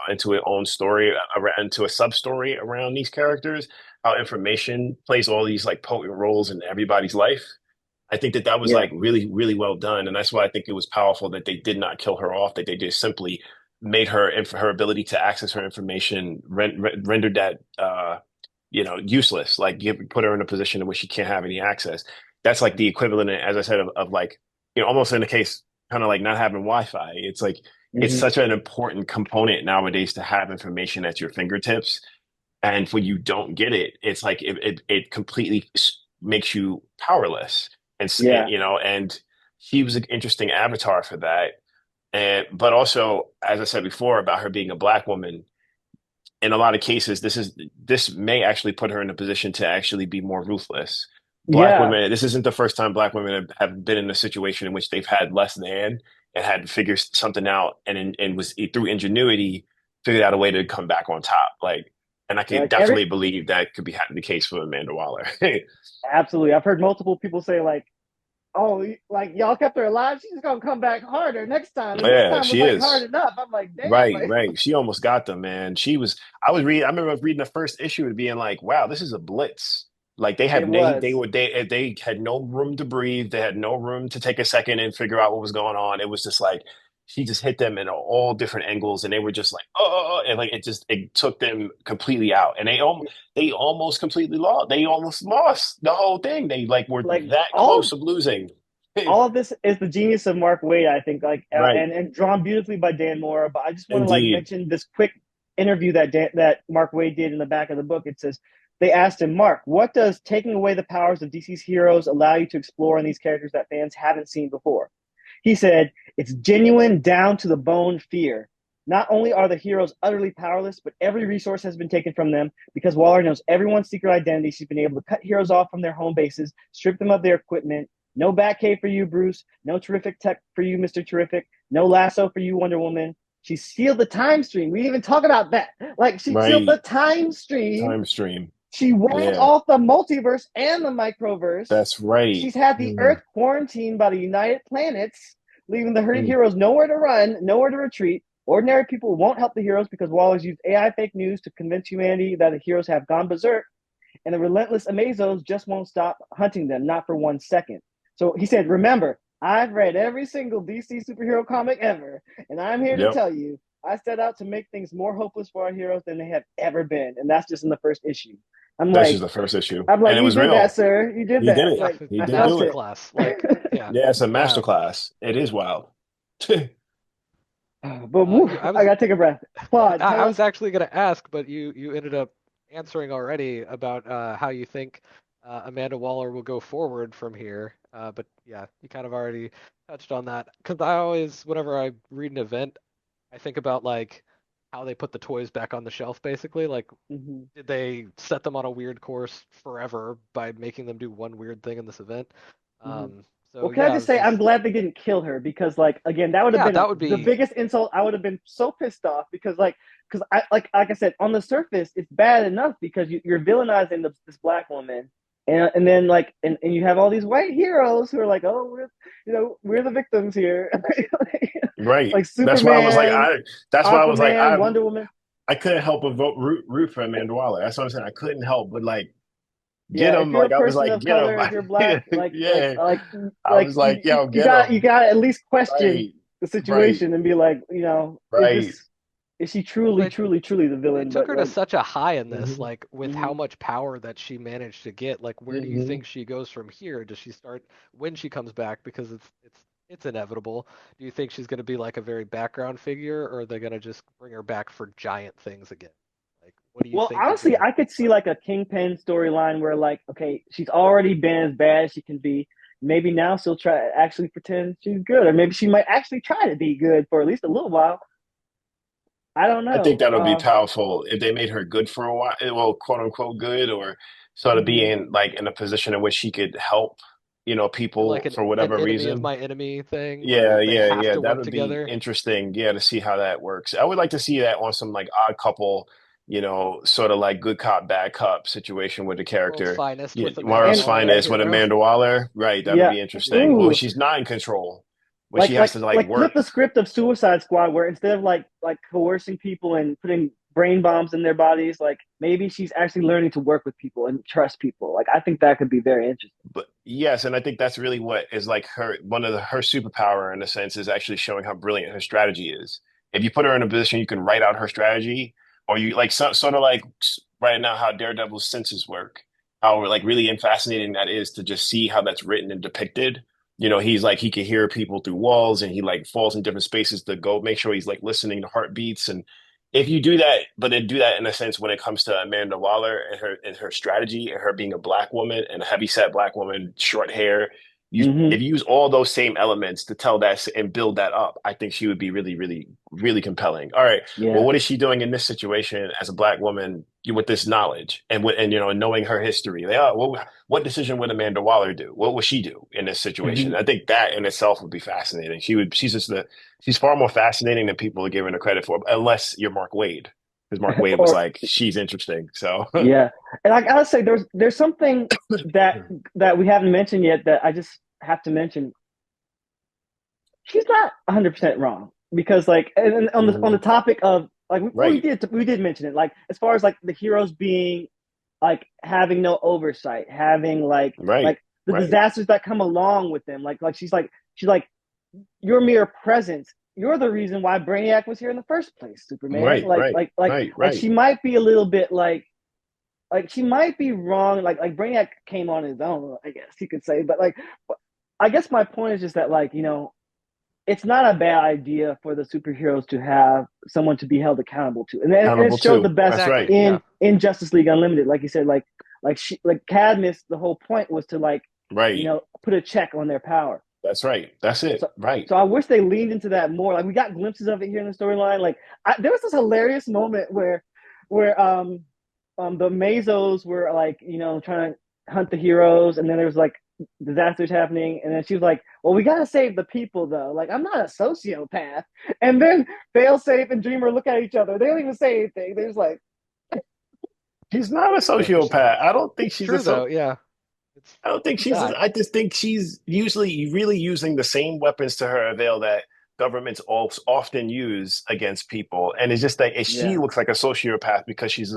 own story, into a sub story around these characters, how information plays all these like potent roles in everybody's life. I think that that was Yeah. like really, really well done, and that's why I think it was powerful that they did not kill her off. That they just simply made her ability to access her information rendered that useless. Like put her in a position in which she can't have any access. That's like the equivalent, as I said, of like almost in the case kind of like not having Wi-Fi. It's like it's Hmm. such an important component nowadays to have information at your fingertips, and when you don't get it, it's like it completely makes you powerless. Yeah. And she was an interesting avatar for that. And but also, as I said before, about her being a black woman, in a lot of cases, this may actually put her in a position to actually be more ruthless. Black Yeah. women, this isn't the first time black women have been in a situation in which they've had less than and had to figure something out and was through ingenuity figured out a way to come back on top. Like, and I Yeah, can like every definitely believe that could be the case for Amanda Waller. absolutely. I've heard multiple people say like, "Oh, like y'all kept her alive. She's gonna come back harder next time." And this Yeah, time was she like hard is. enough. I'm like, damn, Right, like right. She almost got them, man. I remember reading the first issue and being like, wow, this is a blitz. Like it was. they had no room to breathe. They had no room to take a second and figure out what was going on. It was just like she just hit them in all different angles and they were just like, oh, and like it took them completely out. And they almost completely lost. They almost lost the whole thing. They like were Like that close of losing. all of this is the genius of Mark Waid, I think, like Right. and drawn beautifully by Dan Mora. But I just want to like Indeed. mention this quick interview that Mark Waid did in the back of the book. It says they asked him, Mark, what does taking away the powers of DC's heroes allow you to explore in these characters that fans haven't seen before? He said, it's genuine down to the bone fear. Not only are the heroes utterly powerless, but every resource has been taken from them because Waller knows everyone's secret identity. She's been able to cut heroes off from their home bases, strip them of their equipment. No Batcave for you, Bruce. No Terrific Tech for you, Mr. Terrific. No Lasso for you, Wonder Woman. She sealed the time stream. We didn't even talk about that. Like, she sealed the Right. time stream. Time stream. She walled Yeah. off the multiverse and the microverse. That's right. She's had the Mm, Earth quarantined by the United Planets, leaving the mm. heroes nowhere to run, nowhere to retreat. Ordinary people won't help the heroes because Waller's used AI fake news to convince humanity that the heroes have gone berserk, and the relentless Amazos just won't stop hunting them, not for 1 second. So he said, remember, I've read every single DC superhero comic ever, and I'm here to Yep. tell you, I set out to make things more hopeless for our heroes than they have ever been. And that's just in the first issue. I'm That's just like, the first issue. I'm And like, it you was did that, real. sir. You did He did that. Yeah, it. Like, He I did do felt it. it. masterclass. Like, yeah. Yeah, it's a Um, masterclass. It is wild. But woo, I I was gotta take a breath. Claude, I tell was us. actually going to ask, but you ended up answering already about how you think Amanda Waller will go forward from here. But yeah, you kind of already touched on that. Because I always, whenever I read an event, I think about like how they put the toys back on the shelf, basically. Like, Mhm. did they set them on a weird course forever by making them do one weird thing in this event? Mhm. So Well, can I yeah, I just was say I'm just glad they didn't kill her because, like, again, that would have yeah, been that would the be biggest insult. I would have been so pissed off because I like I said on the surface it's bad enough because you're villainizing this black woman, and then like and you have all these white heroes who are like, oh, we're the victims here, Right. like Superman, That's why I was like, Aquaman, Wonder Woman. I couldn't help but root for Amanda Waller. That's what I'm saying. I couldn't help but like get Yeah, if him. you're a Like I was person like, of get color, him. if you're black, Yeah. I like was like, yo, you get got him. at least question Right. the Right. situation and be like, is Right. this? is she truly, They truly, truly the they villain? took But her to like, such a high in this, Hmm. like with how mhm. much power that she managed to get. Like, where do you Hmm. think she goes from here? Does she start when she comes back? Because it's inevitable. Do you think she's going to be like a very background figure, or are they going to just bring her back for giant things again? Like, what do you Well, think is going honestly, to I could see like a Kingpin storyline where like, okay, she's already been as bad as she can be. Maybe now she'll try actually pretend she's good, or maybe she might actually try to be good for at least a little while. I don't I think know. that'll be powerful if they made her good for a while, well, quote unquote good, or sort of be Mhm. in like in a position in which she could help, do like people for an whatever enemy of reason. my enemy thing Yeah, where they yeah, have yeah. to That work would be together? interesting. Yeah, to see how that works. I would like to see that on some like odd couple, sort of like good cop, bad cop situation with the World's character. Finest Yeah, with Amanda Mara's And Waller, the finest with hero. Amanda Waller. Right, that'd yeah, be interesting. Well, ooh, she's not in control, when she like has like to like like flip work. the script of Suicide Squad, where instead of like coercing people and putting brain bombs in their bodies, like maybe she's actually learning to work with people and trust people. Like I think that could be very interesting. But yes, and I think that's really what is like her superpower in a sense is actually showing how brilliant her strategy is. If you put her in a position you can write out her strategy, or you like sort of like right now how Daredevil's senses work, how like really fascinating that is to just see how that's written and depicted. He's like he can hear people through walls, and he like falls in different spaces to go make sure he's like listening to heartbeats. And if you do that, but then do that in a sense when it comes to Amanda Waller and her strategy and her being a black woman and a heavyset black woman, short hair, Hmm. if you use all those same elements to tell that and build that up, I think she would be really, really, really compelling. All right, well, Yeah. what is she doing in this situation as a black woman with this knowledge and knowing her history? What decision would Amanda Waller do? What would she do in this situation? Hmm. I think that in itself would be fascinating. She's far more fascinating than people are giving her credit for, unless you're Mark Waid, because Mark Waid was Or like, she's interesting. So, yeah, and I gotta say, there's something that that we haven't mentioned yet that I just have to mention. She's not 100% wrong because like and on the mhm. topic of like Right, we did mention it, like as far as like the heroes being like having no oversight, having right, like the right, disasters that come along with them, like she's like your mere presence, you're the reason why Brainiac was here in the first place, Superman. right, right, right, Like right. she might be a little bit like she might be wrong. Like Brainiac came on his own, I guess you could say. But like, I guess my point is just that like it's not a bad idea for the superheroes to have someone to be held accountable to, and it Accountable showed the too. best That's right. Exactly. Yeah. in Justice League Unlimited. Like you said, like Cadmus, the whole point was to like Right. put a check on their power. That's right. That's So it. Right. so I wish they leaned into that more. Like we got glimpses of it here in the storyline. Like there was this hilarious moment where the Mazos were like trying to hunt the heroes, and then there was like disasters happening, and then she was like, "Well, we gotta save the people, though. Like I'm not a sociopath." And then Failsafe and Dreamer look at each other. They don't even say anything. They're just like, She's not a sociopath. I don't think It's she's a true so. though. Yeah. It's I don't think she's she's. not. I just think she's usually really using the same weapons to her avail that governments often use against people. And it's just that she yeah, looks like a sociopath because she's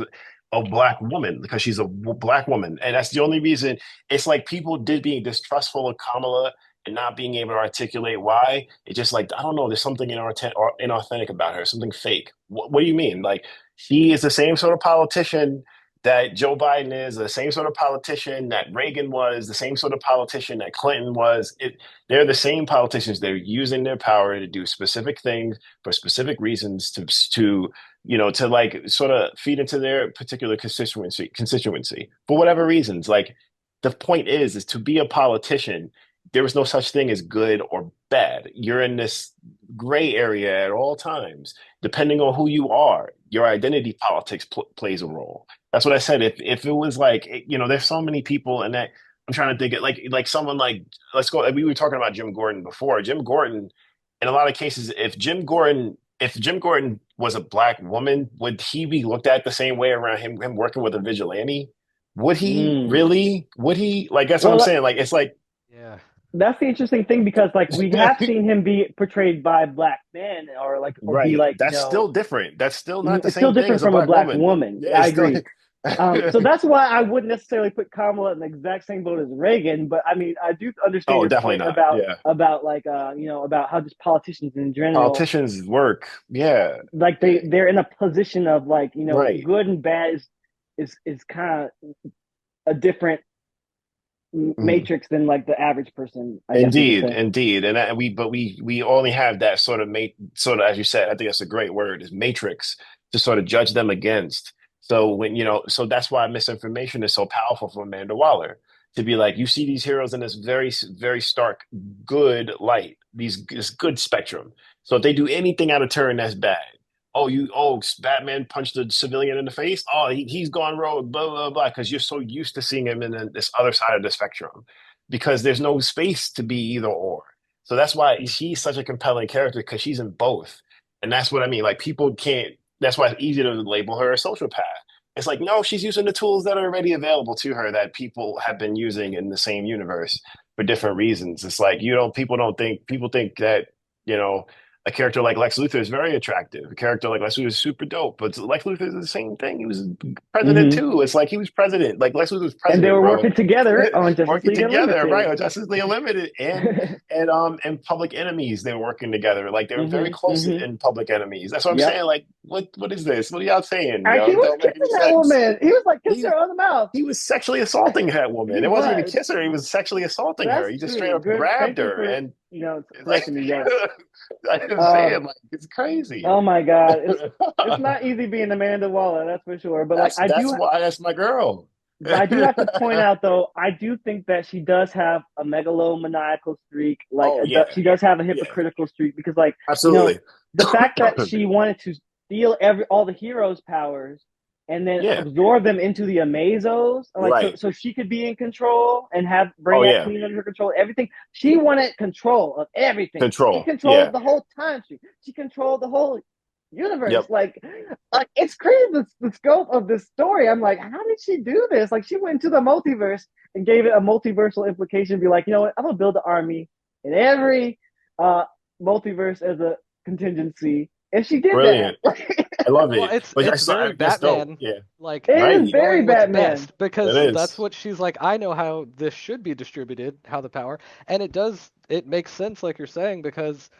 a black woman, because she's a black woman, and that's the only reason. It's like people did being distrustful of Kamala and not being able to articulate why. It's just like I don't know. There's something inauthentic about her. Something fake. What do you mean? Like she is the same sort of politician that Joe Biden is, the same sort of politician that Reagan was, the same sort of politician that Clinton was. They're the same politicians. They're using their power to do specific things for specific reasons to like sort of feed into their particular constituency for whatever reasons. Like the point is to be a politician. There is no such thing as good or bad. You're in this gray area at all times, depending on who you are. Your identity politics plays a role. That's what I said. If it was like there's so many people, and that I'm trying to think of like someone like let's go. We were talking about Jim Gordon before. Jim Gordon, in a lot of cases, if Jim Gordon was a black woman, would he be looked at the same way around him working with a vigilante? Would he mm. really? Would he like? That's what I'm Well, saying. Like it's like Yeah. that's the interesting thing because like we have seen him be portrayed by black men or be right. like That's still different. That's still not the it's still same thing different as a from a black black woman. woman. Yeah, I it's still agree. So that's why I wouldn't necessarily put Kamala in the exact same boat as Reagan, but I mean, I do understand Oh, your definitely point not. Yeah. about like about how just politicians in general, Politicians work. Yeah. like they're in a position of like Right. good and bad is kind of a different Mhm. matrix than like the average person, I guess we could Indeed, say. indeed, and we only have that sort of sort of, as you said, I think that's a great word, is matrix, to sort of judge them against. So when so that's why misinformation is so powerful for Amanda Waller, to be like, you see these heroes in this very stark good light, this good spectrum. So if they do anything out of turn, that's bad. Batman punched a civilian in the face. Oh, he's gone rogue, blah blah blah, because you're so used to seeing him in this other side of the spectrum, because there's no space to be either or. So that's why she's such a compelling character, because she's in both. And that's what I mean. Like, people can't, that's why it's easy to label her a sociopath. It's like, no, she's using the tools that are already available to her, that people have been using in the same universe for different reasons. It's like, people think that, you know, a character like Lex Luthor is very attractive. A character like Lex Luthor is super dope, but Lex Luthor is the same thing. He was president Mm-hmm. too. It's like he was president. Like, Lex Luthor was And they president, were bro. working together on Justice Working League together, right? Unlimited. Or Justice League Unlimited, and Public Enemies, they were working together. Like, they were very Mm-hmm. close Mm-hmm. in Public Enemies. That's what I'm Yep. saying. Like, what is this? What are y'all saying? And he It was don't make any kissing that sense. woman. He was like kissing He her on the mouth. he was sexually assaulting that He woman. It wasn't even was. kissing her. He was sexually assaulting her. That's He just straight true. up Good. grabbed Thank you her, for and it's like, correcting me. Yes. I'm Uh, saying, like, it's crazy. oh my God, it's not easy being Amanda Waller, that's for sure. But like That's why that's my girl. but I do have to point out though, I do think that she does have a megalomaniacal streak. Like Oh yeah, she does have a yeah, hypocritical streak because like absolutely. the fact that she wanted to steal all the heroes' powers and then Yeah, absorb them into the Amazos, like right. so she could be in control and have Oh Brainiac yeah, Queen under her control, everything. She wanted control of everything. She control. controlled Yeah, the whole time stream. She controlled the whole universe. yep. Like it's crazy the scope of this story. I'm like, how did she do this? Like she went into the multiverse and gave it a multiversal implication. Be like, you know what? I'm gonna build an army in every uh multiverse as a contingency, and she did that. Brilliant. I love Well, it. it's But it's very that's dope. Batman, Yeah, like It is right. very knowing what's Batman. best, It because that's is. what she's like. I know how this should be distributed, how the power, and it makes sense, like you're saying, because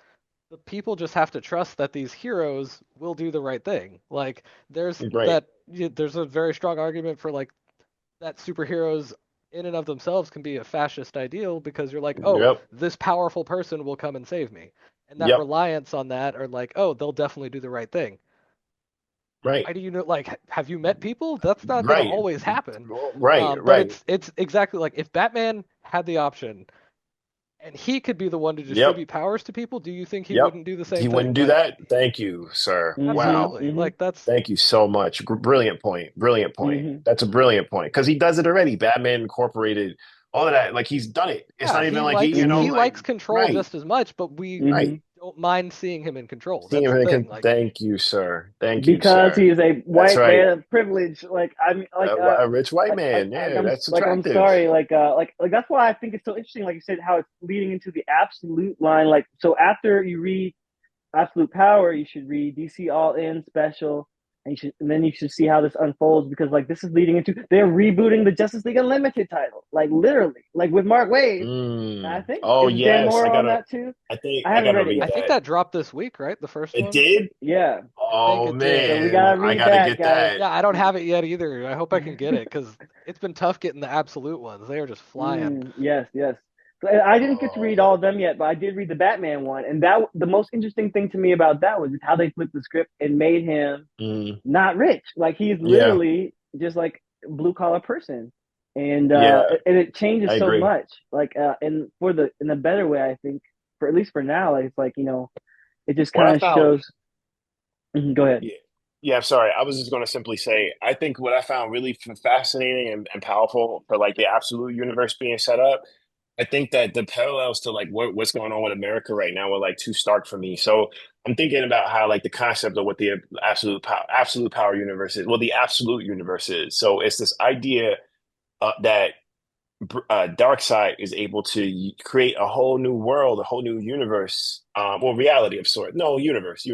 the people just have to trust that these heroes will do the right thing. Like Right. there's a very strong argument for like that superheroes in and of themselves can be a fascist ideal, because you're like, oh, Yep. this powerful person will come and save me. And that Yep. reliance on that, or like, oh, they'll definitely do the right thing. Right. Why do you know, like, have you met people? That's not going to Right. always happen. Right. But Right. it's exactly like, if Batman had the option and he could be the one to Yep. distribute powers to people, do you think he Yep. wouldn't do the He same thing? wouldn't do Like, that. Thank you, sir. Mm-hmm. Wow. absolutely. Mm-hmm. Like that's Thank you so much. Brilliant point. Brilliant point. Mm-hmm. That's a brilliant point, because he does it already. Batman Incorporated, all of that. Like, he's done it. It's yeah, not even he like he, likes Mm-hmm. he like, likes control right, just as much, but we Mm-hmm. right. don't mind seeing him in control. Seeing That's the everything. thing. Like, Thank you, sir. Thank you, Because sir. he is a That's white right. man of privilege. Like I mean, A rich white man. like Yeah, that's I'm attractive. sorry. Like that's why I think it's so interesting. Like you said, how it's leading into the absolute line. Like so, after you read Absolute Power, you should read DC All In Special, and then you should see how this unfolds because like this is leading into they're rebooting the Justice League Unlimited title, like literally, like with Mark Waid. And I think Oh is Dan yes, Mora on that too? I think I I haven't gotta read it read I yet. think that. that dropped this week, right? The first It one. did? Yeah, I think Oh it did. so we man, gotta I read gotta that, get guys. that. Yeah, I don't have it yet either. I hope I can get it, because it's been tough getting the absolute ones. They are just flying. Yes, yes. So I didn't get to read Oh, all of them yet, but I did read the Batman one, and that the most interesting thing to me about that was how they flipped the script and made him mm, not rich. Like he's yeah, literally just like a blue collar person, yeah, and it I changes so agree. much. Like and for the in a better way, I think for at least for now, like, it's like it just What I kind of found, shows. Mhm, go ahead. yeah, yeah, I'm sorry. I was just gonna simply say, I think what I found really fascinating and powerful for like the absolute universe being set up, I think that the parallels to like what's going on with America right now are like too stark for me. So I'm thinking about how like the concept of what the absolute power universe is. Well, the absolute universe is. So it's this idea that Darkseid is able to create a whole new world, a whole new universe, well, reality of sort. No, universe.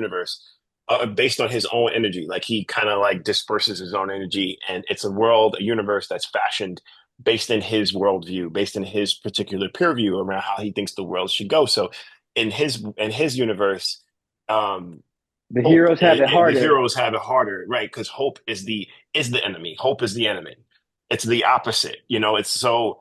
based on his own energy. Like he kind of like disperses his own energy, and it's a world, a universe that's fashioned based in his worldview, based in his particular peer view around how he thinks the world should go. So in his universe, um, The heroes have it the harder. heroes have it harder, right? Because hope is the enemy. Hope is the enemy. It's the opposite. You know, it's so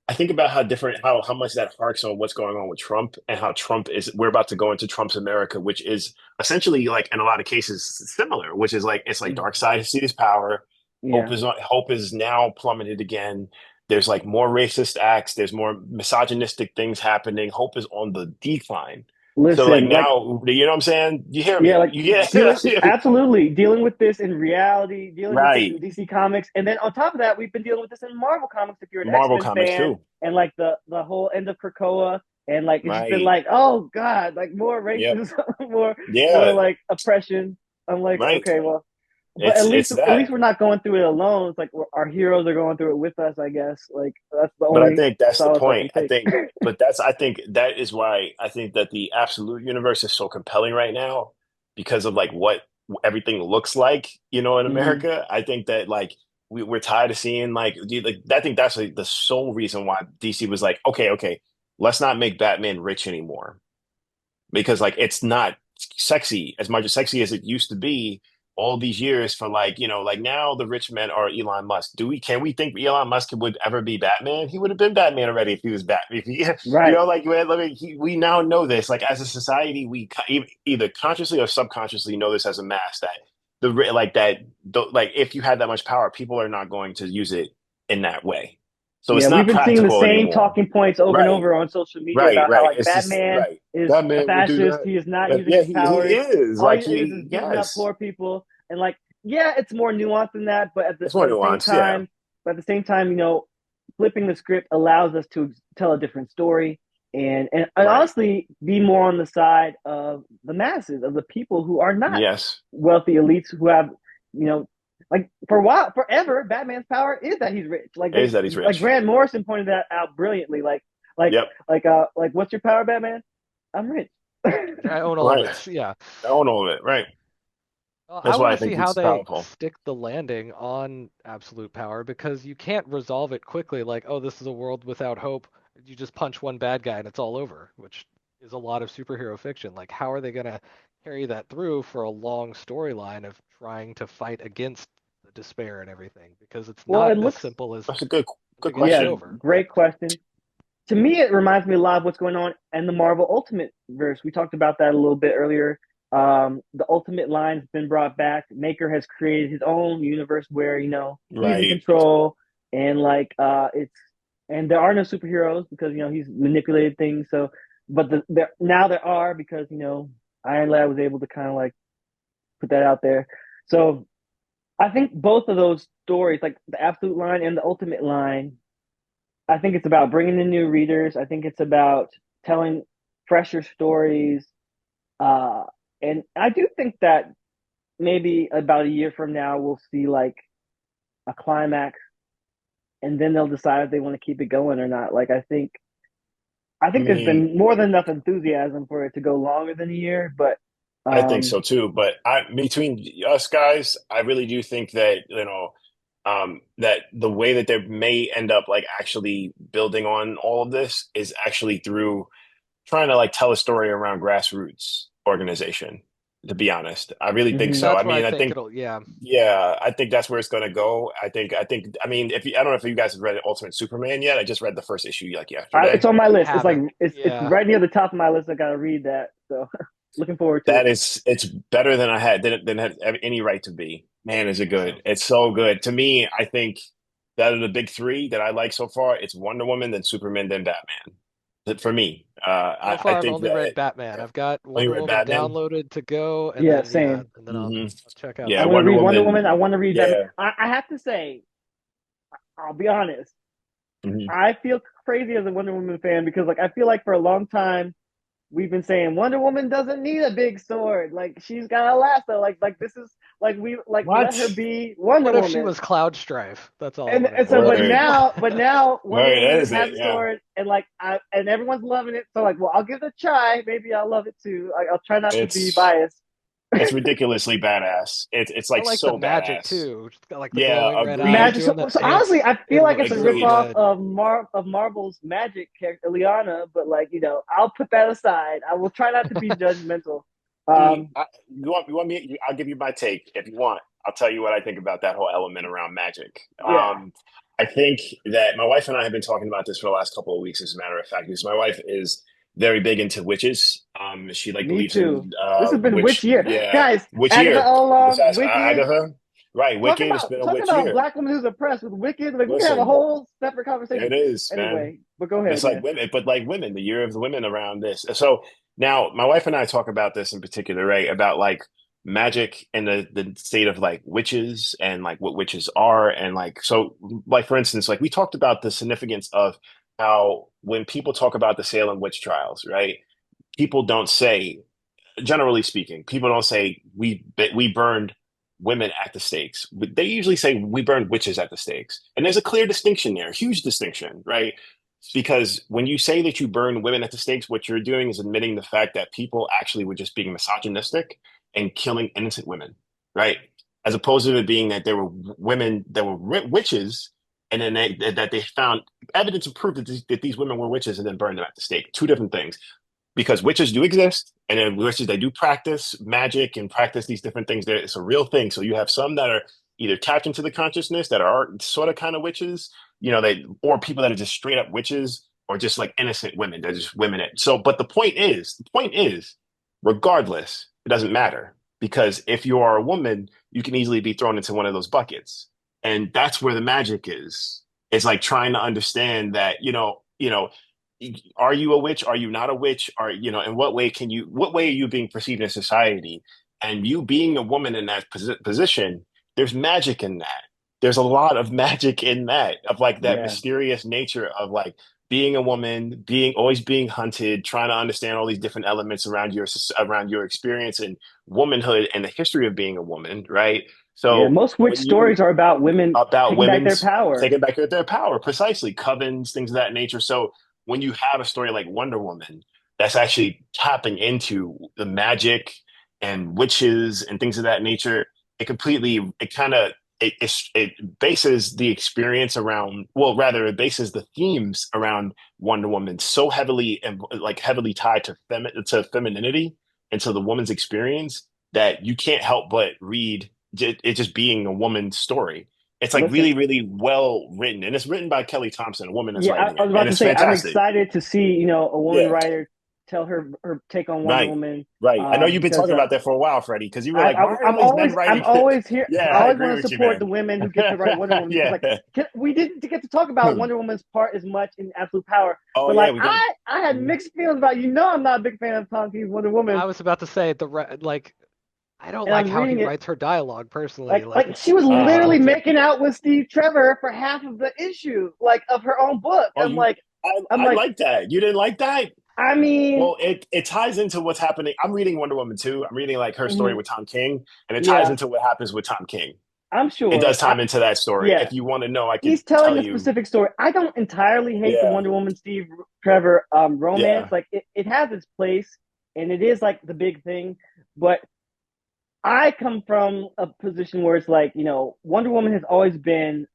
I think about how different how much that harks on what's going on with Trump and how Trump is we're about to go into Trump's America, which is essentially like in a lot of cases similar, which is like it's like dark side sees power. Yeah. Hope is now plummeted again. There's like more racist acts, there's more misogynistic things happening. Hope is on the decline. So like Listen, like, now, you know what I'm saying? You hear yeah, me? like Yeah. absolutely dealing with this in reality, dealing with this in Right. DC Comics, and then on top of that, we've been dealing with this in Marvel Comics. If you're an X Marvel Men comics fan, too. and like the whole end of Krakoa, and like it's just been Right. like, oh god, like more Yep. racism, more Yeah. like oppression. I'm like, Right. okay, well, but It's at that. least we're not going through it alone. It's like our heroes are going through it with us. I guess like that's the But I only think that's the solace I point. can take. I think that is why I think that the absolute universe is so compelling right now because of like what everything looks like, you know, in Mm-hmm. America. I think that like we're tired of seeing like I think that's like the sole reason why DC was like, okay, let's not make Batman rich anymore because like it's not sexy as much as sexy as it used to be all these years for like like now the rich men are Elon Musk. Can we think Elon Musk would ever be Batman? He would have been Batman already if he was Batman. If he, Right. like man, we now know this. Like as a society, either consciously or subconsciously know this as a mass that like if you had that much power, people are not going to use it in that way. So Yeah, it's we've not been seeing the practical same anymore. talking points over and Right. over on social media Right, about how right. like It's just Batman right. is That a man would do fascist. that. He is not And using yeah, his he powers. is. All Like he is beating up yes. poor people. And like, yeah, it's more nuanced than that. But It's more nuanced, yeah. at the same time, flipping the script allows us to tell a different story and Right. honestly be more on the side of the masses, of the people who are not Yes. wealthy elites who have, you know, like for a while, forever, Batman's power is that he's rich. It is that he's Like rich. Grant Morrison pointed that out brilliantly. Yep. What's your power, Batman? I'm rich. I own all of Right. it. Yeah. I own all of it. Right. I That's why want I to see think how it's they powerful. stick the landing on absolute power because you can't resolve it quickly like, oh, this is a world without hope. You just punch one bad guy and it's all over, which is a lot of superhero fiction. Like, how are they going to carry that through for a long storyline of trying to fight against the despair and everything? Because it's Well, it not as looks, simple as That's a good punching a guy yeah, question. over. great question. To me, it reminds me a lot of what's going on in the Marvel Ultimate verse. We talked about that a little bit earlier. The Ultimate line's been brought back. Maker has created his own universe where he's in Right. control, and and there are no superheroes because he's manipulated things. So, but now there are because Iron Lad was able to kind of like put that out there. So I think both of those stories, like the Absolute line and the Ultimate line, I think it's about bringing in new readers. I think it's about telling fresher stories. Uh, and I do think that maybe about a year from now, we'll see like a climax and then they'll decide if they want to keep it going or not. I I think there's mean, been more than enough enthusiasm for it to go longer than a year, but I think um, so too. But between us guys, I really do think that, that the way that they may end up like actually building on all of this is actually through trying to like tell a story around grassroots organization, to be honest. I really think mhm. so. I That's where I mean, I think think it'll, yeah. yeah, I think that's where it's gonna go. I mean, if you, I don't know if you guys have read Ultimate Superman yet. I just read the first issue like It's yesterday. on my I list. It's like haven't. it's Yeah. right near the top of my list. I gotta read that, so looking forward to it. It's better than I had than it had any right to be. Man, is it Yeah. good? It's so good. To me, I think that are the big three that I like so far. It's Wonder Woman, then Superman, then Batman. For me, So I far, I've think only that read Batman. yeah. I've got Oh, you Wonder read Woman Batman? downloaded to go, and Yeah, then same. Hmm. I'll check out I Yeah, want to Wonder read Wonder Woman. Woman. I want to read Batman. Yeah. I have to say, I'll be honest. Hmm. I feel crazy as a Wonder Woman fan because, like, I feel like for a long time we've been saying Wonder Woman doesn't need a big sword. Like, she's got a lasso. Like this is like we like let her What? be Wonder what if she Woman. was Cloud Strife? That's all I And, want to and know. so, Word. but now Wonder Word. That Woman is has it. a Yeah. sword, and and everyone's loving it. So, like, well, I'll give it a try. Maybe I'll love it too. I'll try not to be It's biased. It's ridiculously badass. It's I like like the so magic badass. too. It's got like the Yeah, glowing red eyes agreed. Magic. doing So, the so dance. honestly, I feel It like it's looks a so Agreed. ripoff good. of Marvel's Magic character Liana, but like I'll put that aside. I will try not to be judgmental. See, Um, you want me? I'll give you my take if you want. I'll tell you what I think about that whole element around magic. yeah, I think that my wife and I have been talking about this for the last couple of weeks, as a matter of fact, because my wife is very big into witches. She like me believes too. in This has been witch, witch year, yeah, guys. witch Agatha year. all along, Besides Wicked. Agatha, right? Wicked. It's been a Talking witch about year. black women who's oppressed with Wicked. Like we can have a Listen, whole separate it conversation. is, man. Anyway, but go ahead. It's like Yeah, women, but like women, the year of the women around this. So now my wife and I talk about this in particular, right? About like magic and the state of like witches and like what witches are. And like, so like, for instance, like we talked about the significance of how when people talk about the Salem witch trials, right? People don't say, generally speaking, people don't say we burned women at the stakes. They usually say we burned witches at the stakes. And there's a clear distinction there, a huge distinction, right? Because when you say that you burn women at the stakes, what you're doing is admitting the fact that people actually were just being misogynistic and killing innocent women, right? As opposed to it being that there were women that were witches, and then that they found evidence and proof that these women were witches and then burned them at the stake. Two different things, because witches do exist, and then witches, they do practice magic and practice these different things. It's a real thing. So you have some that are either tapped into the consciousness that are sort of kind of witches, or people that are just straight up witches, or just like innocent women. They're just women. So, but the point is, regardless, it doesn't matter, because if you are a woman, you can easily be thrown into one of those buckets, and that's where the magic is. It's like trying to understand that are you a witch? Are you not a witch? In what way are you being perceived in society? And you being a woman in that position, there's magic in that. There's a lot of magic in that, of like that yeah. mysterious nature of like being a woman, always being hunted, trying to understand all these different elements around your experience and womanhood and the history of being a woman, right? Yeah, So most witch when you stories are about women about taking back their women's power. taking back their power, precisely, covens, things of that nature. So when you have a story like Wonder Woman that's actually tapping into the magic and witches and things of that nature, it bases the experience around, well, rather it bases the themes around Wonder Woman so heavily, and like heavily tied to femininity and to the woman's experience, that you can't help but read it just being a woman's story. It's like Listen, really, really well written, and it's written by Kelly Thompson, a woman that's yeah, writing I it, was and about to it's say I'm fantastic. excited to see a woman Yeah, writer tell her take on Wonder right, Woman, right. I know you've been because talking about that for a while, Freddie, because you were I, like, I "Why are I'm all these men always writing it?" here. Yeah, I I always agree want to with you, support man. the women who get to write Wonder Woman because Yeah. like we didn't get to talk about Wonder Woman's part as much in Absolute Power, Oh but yeah, like we didn't. I had mixed feelings about I'm not a big fan of Tom King's Wonder Woman, I was about to say like I don't and like I'm how he reading it writes her dialogue personally. Like like it's she was so Uh-huh. literally insulting. making out with Steve Trevor for half of the issue like of her own book. Oh, I'm I like like that. You didn't like that? I mean, Well, it ties into what's happening. I'm reading Wonder Woman too. I'm reading like her story mhm, with Tom King, and it ties yeah, into what happens with Tom King. I'm It does sure. time into that story. Yeah, If you want to know, I could he's telling tell a you. specific story. I don't entirely hate the Yeah, Wonder Woman Steve Trevor romance. yeah. Like it has its place and it is like the big thing. But I come from a position where it's like, Wonder Woman has always been,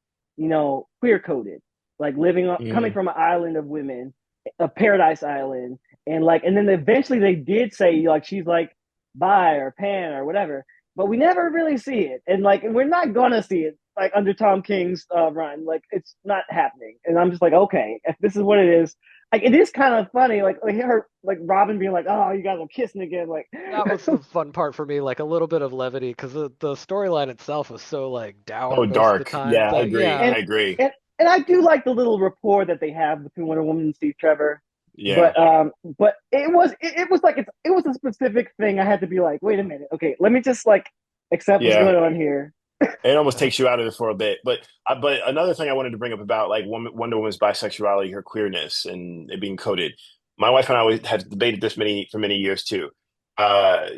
queer coded, like coming Mm. from an island of women, a paradise island. And then eventually they did say like she's like bi or pan or whatever, but we never really see it. And like, we're not gonna see it like under Tom King's run. Like it's not happening. And I'm just like, okay, if this is what it is, like it is kind of funny, like her, like Robin being like, "Oh, you guys are kissing again," like, That was the fun part for me, like a little bit of levity, because the storyline itself was so like So dour most of the dark. time Yeah, I that agree. and I agree. and and I do like the little rapport that they have between Wonder Woman and Steve Trevor. Yeah, But it was like it was a specific thing. I had to be like, wait a minute, okay, let me just like accept what's yeah. going on here. It almost yeah. takes you out of it for a bit. But another thing I wanted to bring up about like Wonder Woman's bisexuality, her queerness, and it being coded. My wife and I have debated this for many years too. Uh,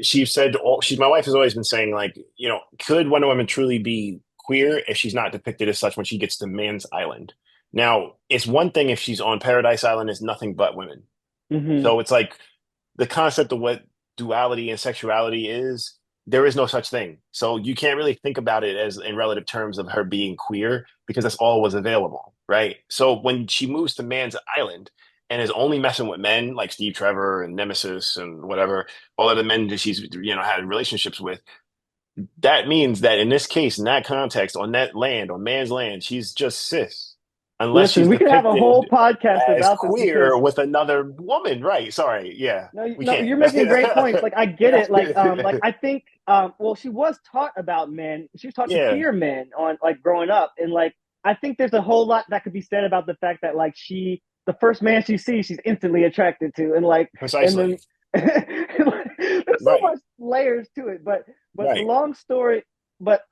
she said my wife has always been saying like, could Wonder Woman truly be queer if she's not depicted as such when she gets to Man's Island? Now, it's one thing if she's on Paradise Island, is nothing but women. Hmm. So it's like the concept of what duality and sexuality is, there is no such thing. So you can't really think about it as in relative terms of her being queer because that's all was available, right? So when she moves to Man's Island and is only messing with men like Steve Trevor and Nemesis and whatever, all of the men that she's had relationships with, that means that in this case, in that context, on that land, on Man's land, she's just cis, unless Listen, she's we could have a whole depicted podcast as about this because queer with another woman, right? Sorry, yeah, no, we no, can't. you're making great points. Like I get it. Like I think, well, she was taught about men. She was taught to Yeah, fear men on like growing up, and like I think there's a whole lot that could be said about the fact that like the first man she sees, she's instantly attracted to, and like, and then precisely. there's so Right, much layers to it. But the right. long story. But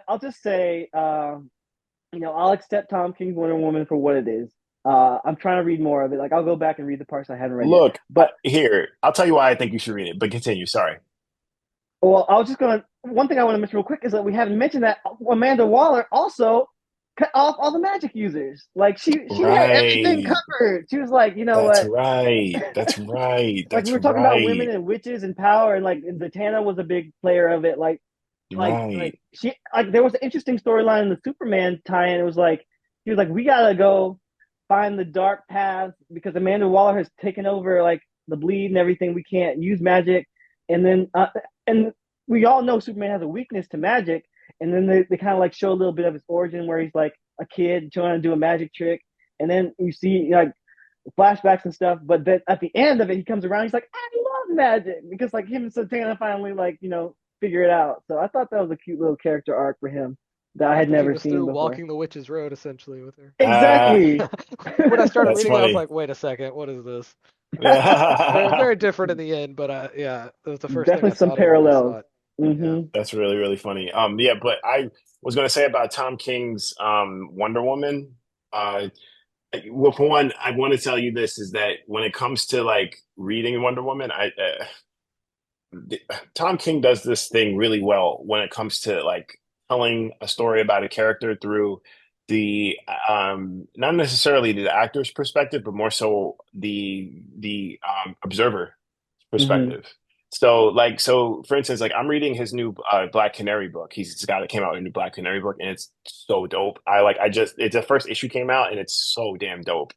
I'll just say, I'll accept Tom King's Wonder Woman for what it is. I'm trying to read more of it. Like I'll go back and read the parts I haven't read yet. Look, But here, I'll tell you why I think you should read it, but continue. Sorry. well, I was just gonna. One thing I want to mention real quick is that we haven't mentioned that Amanda Waller also cut off all the magic users. Like she had everything Right. covered. She was like, you know That's what? right. That's right. Like we That's were talking about women right. and witches and power, and like Zatanna was a big player of it. Like Right. she like there was an interesting storyline in the Superman tie-in. It was like he was like, we gotta go find the dark path because Amanda Waller has taken over like the bleed and everything. We can't use magic, and then and we all know Superman has a weakness to magic. And then they kind of like show a little bit of his origin where he's like a kid trying to do a magic trick, and then you see like flashbacks and stuff. But then at the end of it, he comes around. He's like, I love magic because like him and Satana finally like figure it out. So I thought that was a cute little character arc for him that I had After he never was seen through before. walking the witch's road, essentially, with her. Exactly. When I started That's reading it, I was funny. like, wait a second, what is this? Very, Yeah. very different in the end, but yeah, it was the first thing I Definitely some thought of when I parallels. saw it. Yeah. Hmm. That's really, really funny. Yeah, but I was gonna say about Tom King's Wonder Woman. Uh, well, for one, I want to tell you this is that when it comes to like reading Wonder Woman, Tom King does this thing really well when it comes to like telling a story about a character through the not necessarily the actor's perspective, but more so the observer Hmm. perspective. So for instance, like I'm reading his new Black Canary book. He's got it came out with a new Black Canary book, and it's so dope. I just it's the first issue came out, and it's so damn dope.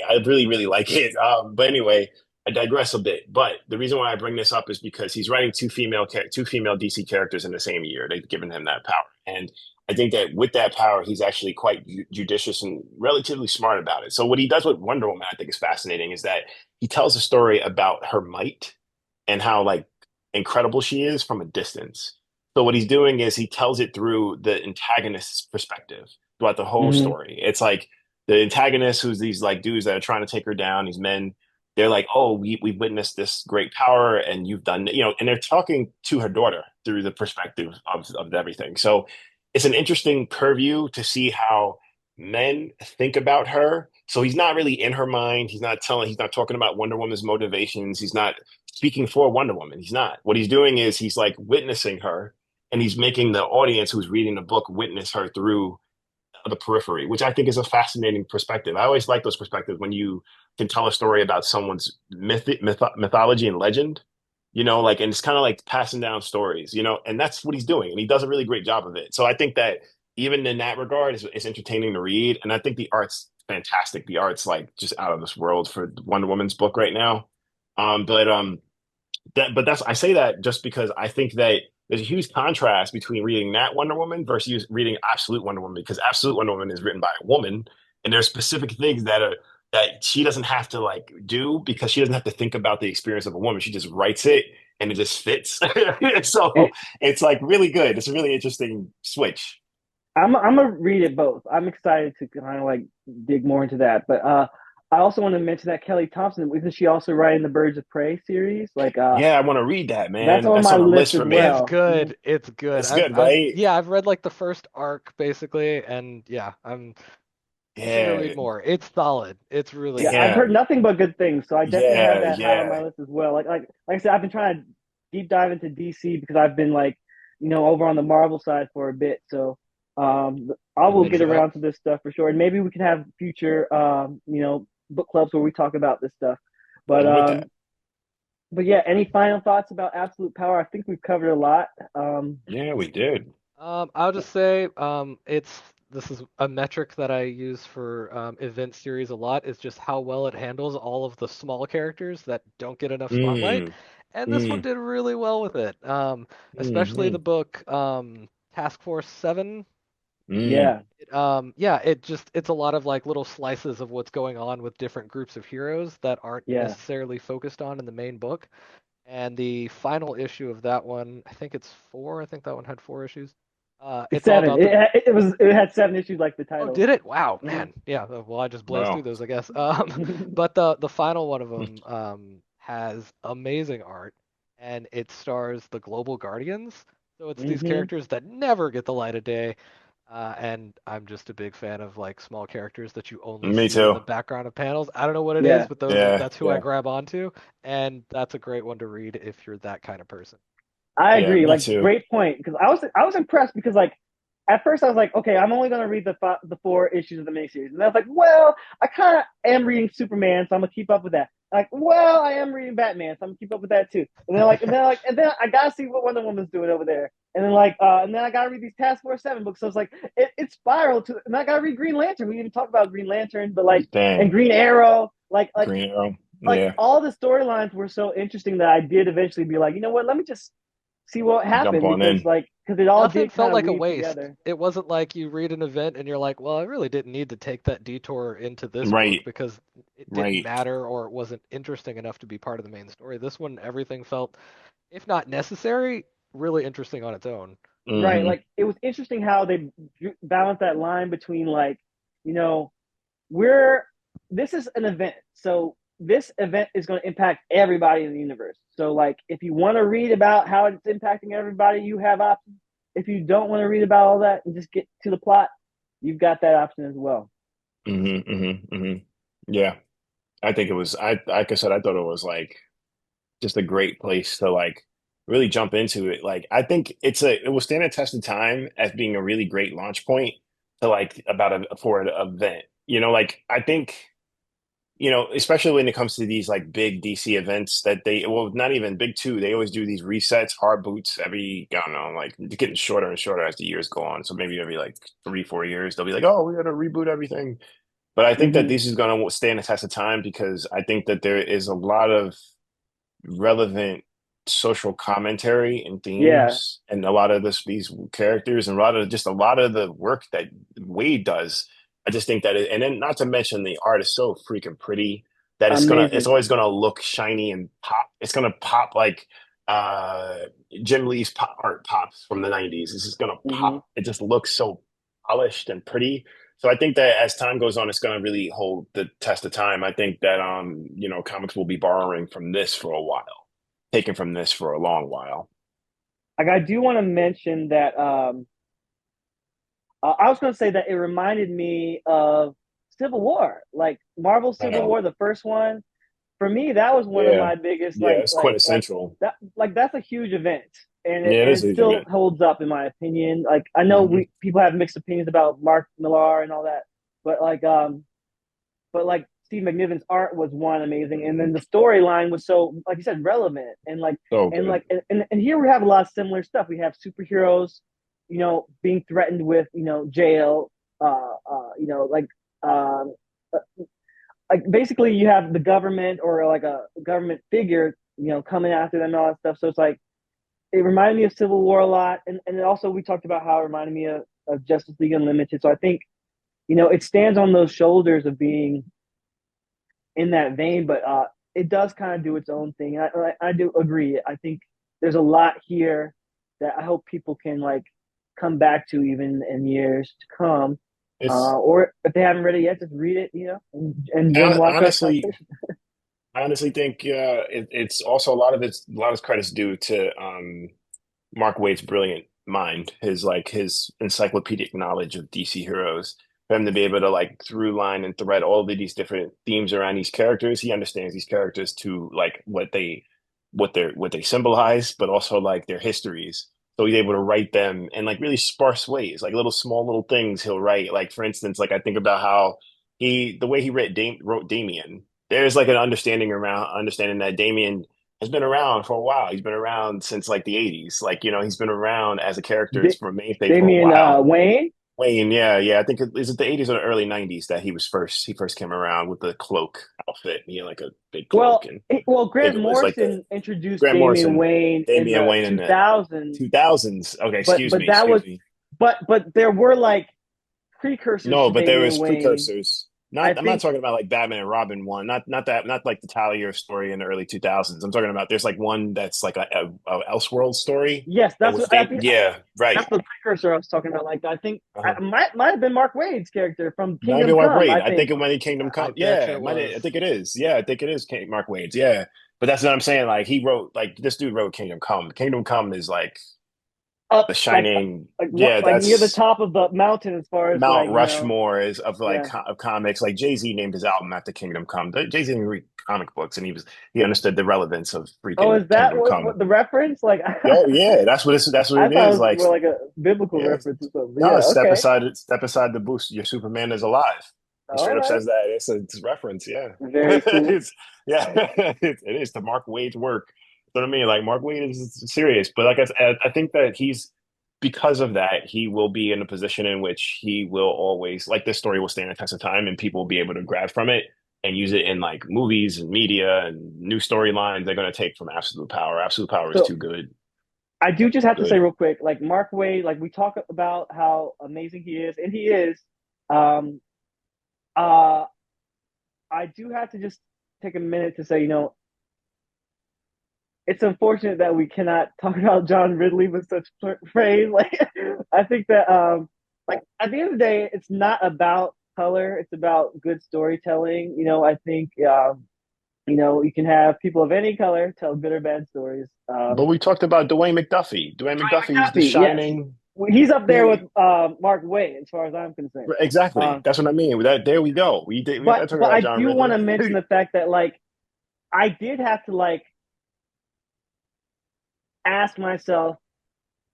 I really, really like it. But anyway, I digress a bit. But the reason why I bring this up is because he's writing two female DC characters in the same year. They've given him that power, and I think that with that power, he's actually quite judicious and relatively smart about it. So what he does with Wonder Woman, I think, is fascinating. Is that he tells a story about her might and how like incredible she is from a distance. So what he's doing is he tells it through the antagonist's perspective throughout the whole Hmm. story. It's like the antagonists, who's these like dudes that are trying to take her down, these men, they're like, oh, we've witnessed this great power and you've done, and they're talking to her daughter through the perspective of everything. So it's an interesting purview to see how men think about her. So he's not really in her mind. He's not talking about Wonder Woman's motivations. He's not speaking for Wonder Woman. He's not. What he's doing is he's like witnessing her and he's making the audience who's reading the book witness her through the periphery, which I think is a fascinating perspective. I always like those perspectives when you can tell a story about someone's mythology and legend, like, and it's kind of like passing down stories, and that's what he's doing. And he does a really great job of it. So I think that even in that regard, it's entertaining to read. And I think the art's fantastic. The art's like just out of this world for Wonder Woman's book right now. But that's I say that just because I think that there's a huge contrast between reading that Wonder Woman versus reading Absolute Wonder Woman because Absolute Wonder Woman is written by a woman, and there's specific things that she doesn't have to like do because she doesn't have to think about the experience of a woman. She just writes it and it just fits. So And it's like really good. It's a really interesting switch. I'm gonna read it both. I'm excited to kind of like dig more into that. But I also want to mention that Kelly Thompson, isn't she also writing the Birds of Prey series? Like Yeah, I want to read that, that's man. on That's my on a list list as for It's me. well. good. It's good. It's good, right? Yeah, I've read like the first arc basically, and yeah, I'm itching to read Yeah, more. It's solid. It's really Yeah, good. I've heard damn. nothing but good things, so I definitely have Yeah, that high on my yeah, list as well. Like I said, I've been trying to deep dive into DC because I've been like, over on the Marvel side for a bit. So I I'll will hit get hmm you up. around to this stuff for sure, and maybe we can have future book clubs where we talk about this stuff. But I'm with that. but yeah, any final thoughts about absolute power? I think we've covered a lot. Yeah, we did. I'll just say, this is a metric that I use for event series a lot, is just how well it handles all of the small characters that don't get enough spotlight. Mm, And this one mm, did really well with it. Especially the mm, book Task Force 7. mm, Yeah, Yeah, it's a lot of like little slices of what's going on with different groups of heroes that aren't yeah. necessarily focused on in the main book. And the final issue of that one, I think it's four. I think that one had four issues. It's It's all seven. about the. It had 7 issues like the Oh, title. did it? Wow, Hmm. man. Yeah. Well, I just blazed through wow. those, I guess. But the final one of them has amazing art, and it stars the Global Guardians. So it's these Hmm. characters that never get the light of day. And I'm just a big fan of like small characters that you only Me see in too. the background of panels. I don't know what it is, Yeah, but those Yeah, that's who I yeah, grab onto, and that's a great one to read if you're that kind of person. I yeah, agree. me Like, too. great point. Because I was impressed because like at first I was like, okay, I'm only gonna read the 4 issues of the miniseries, and I was like, well, I kind of am reading Superman, so I'm gonna keep up with that. Like, well, I am reading Batman, so I'm gonna keep up with that too. And then I gotta see what Wonder Woman's doing over there. And then I gotta read these Task Force 7 books. So it's like it spiraled to, and I gotta read Green Lantern. We didn't talk about Green Lantern, but like, and Dang. Green Arrow, Green Arrow. like Yeah. all the storylines were so interesting that I did eventually be like, you know what? Let me just see what Jump happened on because in. it all Nothing did felt kind of like a weave waste. together. It wasn't like you read an event and you're like, well, I really didn't need to take that detour into this book Right, because it didn't right. matter or it wasn't interesting enough to be part of the main story. This one, everything felt, if not necessary, really interesting on its own. Right. Hmm. Like it was interesting how they balanced that line between like, you know, we're this is an event. So this event is going to impact everybody in the universe. So like if you want to read about how it's impacting everybody, you have options. If you don't want to read about all that and just get to the plot, you've got that option as well. Hmm. Hmm. Hmm. Yeah. I think it was like I said, I thought it was like just a great place to like really jump into it. Like I think it will stand a test of time as being a really great launch point to like about a for an event. Like I think, especially when it comes to these like big DC events that well, not even big two, they always do these resets, hard boots every, I don't know, like getting shorter and shorter as the years go on. So maybe every like 3, 4 years, they'll be like, oh, we got to reboot everything. But I think that Mm-hmm. this is going to stand the test of time because I think that there is a lot of relevant social commentary and Yeah, themes and a lot of these characters and a lot of the work that Waid does. I just think that and then not to mention the art is so freaking pretty that it's amazing. always gonna look shiny and pop. It's gonna pop like uh Jim Lee's art pops from the 90s. It's just gonna Mm-hmm. pop. It just looks so polished and pretty. So I think that as time goes on, it's going to really hold the test of time. I think that comics will be borrowing from this for a while, taken from this for a long while. Like I do want to mention that I was going to say that it reminded me of Civil War, like Marvel Civil Um, War, the first one. For me, that was one of yeah, my biggest yeah, it's quintessential. that's a huge event, and Yeah, it is it a huge still event. holds up in my opinion. Like I know Hmm. we people have mixed opinions about Mark Millar and all that, but like Steve McNiven's art was one amazing, and then the storyline was so, like you said, relevant So and good. like and here we have a lot of similar stuff. We have superheroes, being threatened with jail, um, like basically you have the government or like a government figure, coming after them and all that stuff. So it's like it reminded me of Civil War a lot, and then also we talked about how it reminded me of Justice League Unlimited. So I think it stands on those shoulders of being in that vein, but it does kind of do its own thing. I do agree. I think there's a lot here that I hope people can like come back to even in years to come. It's Or if they haven't read it yet, just read it, and then watch our honestly, conversation. I honestly think it's also a lot of credits due to Mark Waid's brilliant mind, his encyclopedic knowledge of DC heroes. For him to be able to like through line and thread all of these different themes around these characters, he understands these characters to like what they symbolize, but also like their histories. So he's able to write them in like really sparse ways, like little small little things he'll write. Like for instance, like I think about how the way he wrote Damien. There's like an understanding around understanding that Damien has been around for a while. He's been around since like the 80s. Like, he's been around as a character Da- from a mainstay for a Damian while. Wayne. Wayne, yeah, yeah. I think is it the 80s or the early 90s that he first came around with the cloak outfit. He had like a big cloak, and Grant David was like the Morrison introduced Grant Damian Morrison, Wayne in Damian the Wayne in the 2000s, 2000s. Okay, but that excuse was me. but there were like precursors No, to but there Damian was Wayne. precursors. I I'm not think talking about like Batman and Robin one. Not like the Talia story in the early 2000s. I'm talking about there's like one that's like a Elseworld story. yes, That that's was what I think. yeah, right. That's the precursor I was talking about. Like I think Uh-huh. might have been Mark Waid's character from Might be Kingdom Mark Come. Waid. I I think think it might be Kingdom I Come. bet you Yeah, it was. I think it is. Yeah, I think it is Mark Waid's. Yeah. But that's what I'm saying. Like he wrote like this dude wrote Kingdom Come. Kingdom Come is like up the shining. what Yeah, like near the that's top of the mountain as far as Mount like Rushmore is of like yeah. of comics. Like Jay-Z named his album after Kingdom Come. Jay-Z didn't read comic books, and he understood the relevance of Oh, freaking is that Kingdom Come. what the reference? Like Oh yeah, that's what I it thought is. it was Like more like a biblical yeah, reference or something. But no, yeah, okay, step aside the boost. Your Superman is alive. He all straight up right, says that. It's a reference. Yeah, very cool. it's yeah, it is to Mark Waid's work. You know what I mean? Like Mark Waid is serious, but like I think that he's because of that he will be in a position in which he will always like this story will stand the test of time, and people will be able to grab from it and use it in like movies and media and new storylines. They're going to take from Absolute Power. Absolute Power is So too good. I do just have to say Good. real quick, like Mark Waid, like we talk about how amazing he is, and he is. Um, uh, I do have to just take a minute to say, it's unfortunate that we cannot talk about John Ridley with such praise. Like, I think that, like, at the end of the day, it's not about color; it's about good storytelling. I think, you can have people of any color tell good or bad stories. But we talked about Dwayne McDuffie. Dwayne McDuffie is the McDuffie, yes, shining. he's up there with He Mark Waid, as far as I'm concerned. exactly. Um, That's what I mean. That there we go. We but got talking but about I John do want Ridley. to mention the fact that like I did have to like ask myself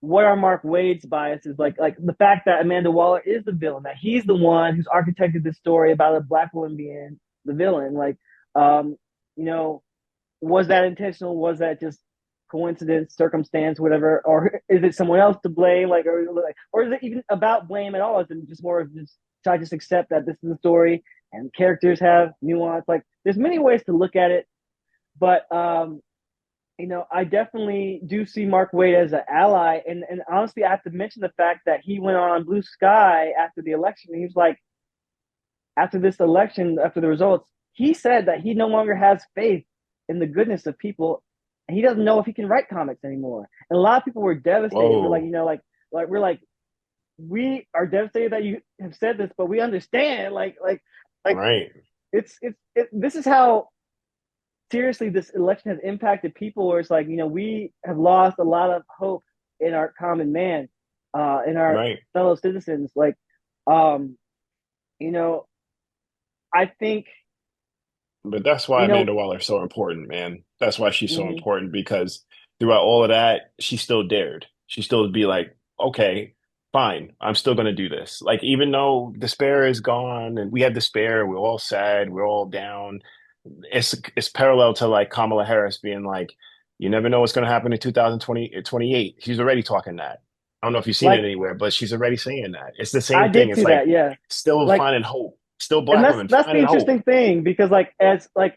what are Mark Waid's biases? Like the fact that Amanda Waller is the villain, that he's the one who's architected this story about a black woman being the villain. Like, um, you know, was that intentional? Was that just coincidence, circumstance, whatever? Or is it someone else to blame? Or is it even about blame at all? Is it just more of just should I just accept that this is a story and characters have nuance? Like, there's many ways to look at it, but I definitely do see Mark Waid as an ally. And honestly, I have to mention the fact that he went on Blue Sky after the election. He was like, after this election, after the results, he said that he no longer has faith in the goodness of people. And he doesn't know if he can write comics anymore. And a lot of people were devastated. We're like, Whoa. we're like, we are devastated that you have said this, but we understand. Like Right. this is how seriously this election has impacted people where it's like we have lost a lot of hope in our common man, in our Right. fellow citizens. Like um you know I think But that's why you know Amanda Waller is so important, man. That's why she's so mhm. important because throughout all of that, she still dared. She still be like, okay, fine, I'm still going to do this. Like, even though despair is gone and we have despair, we're all sad, we're all down. It's parallel to like Kamala Harris being like, you never know what's going to happen in 2028. She's already talking that. I don't know if you've seen it Like anywhere, but she's already saying that. It's the I same thing. did It's see like that, yeah. still Like, finding hope. Still and black that's women that's the finding hope. interesting thing because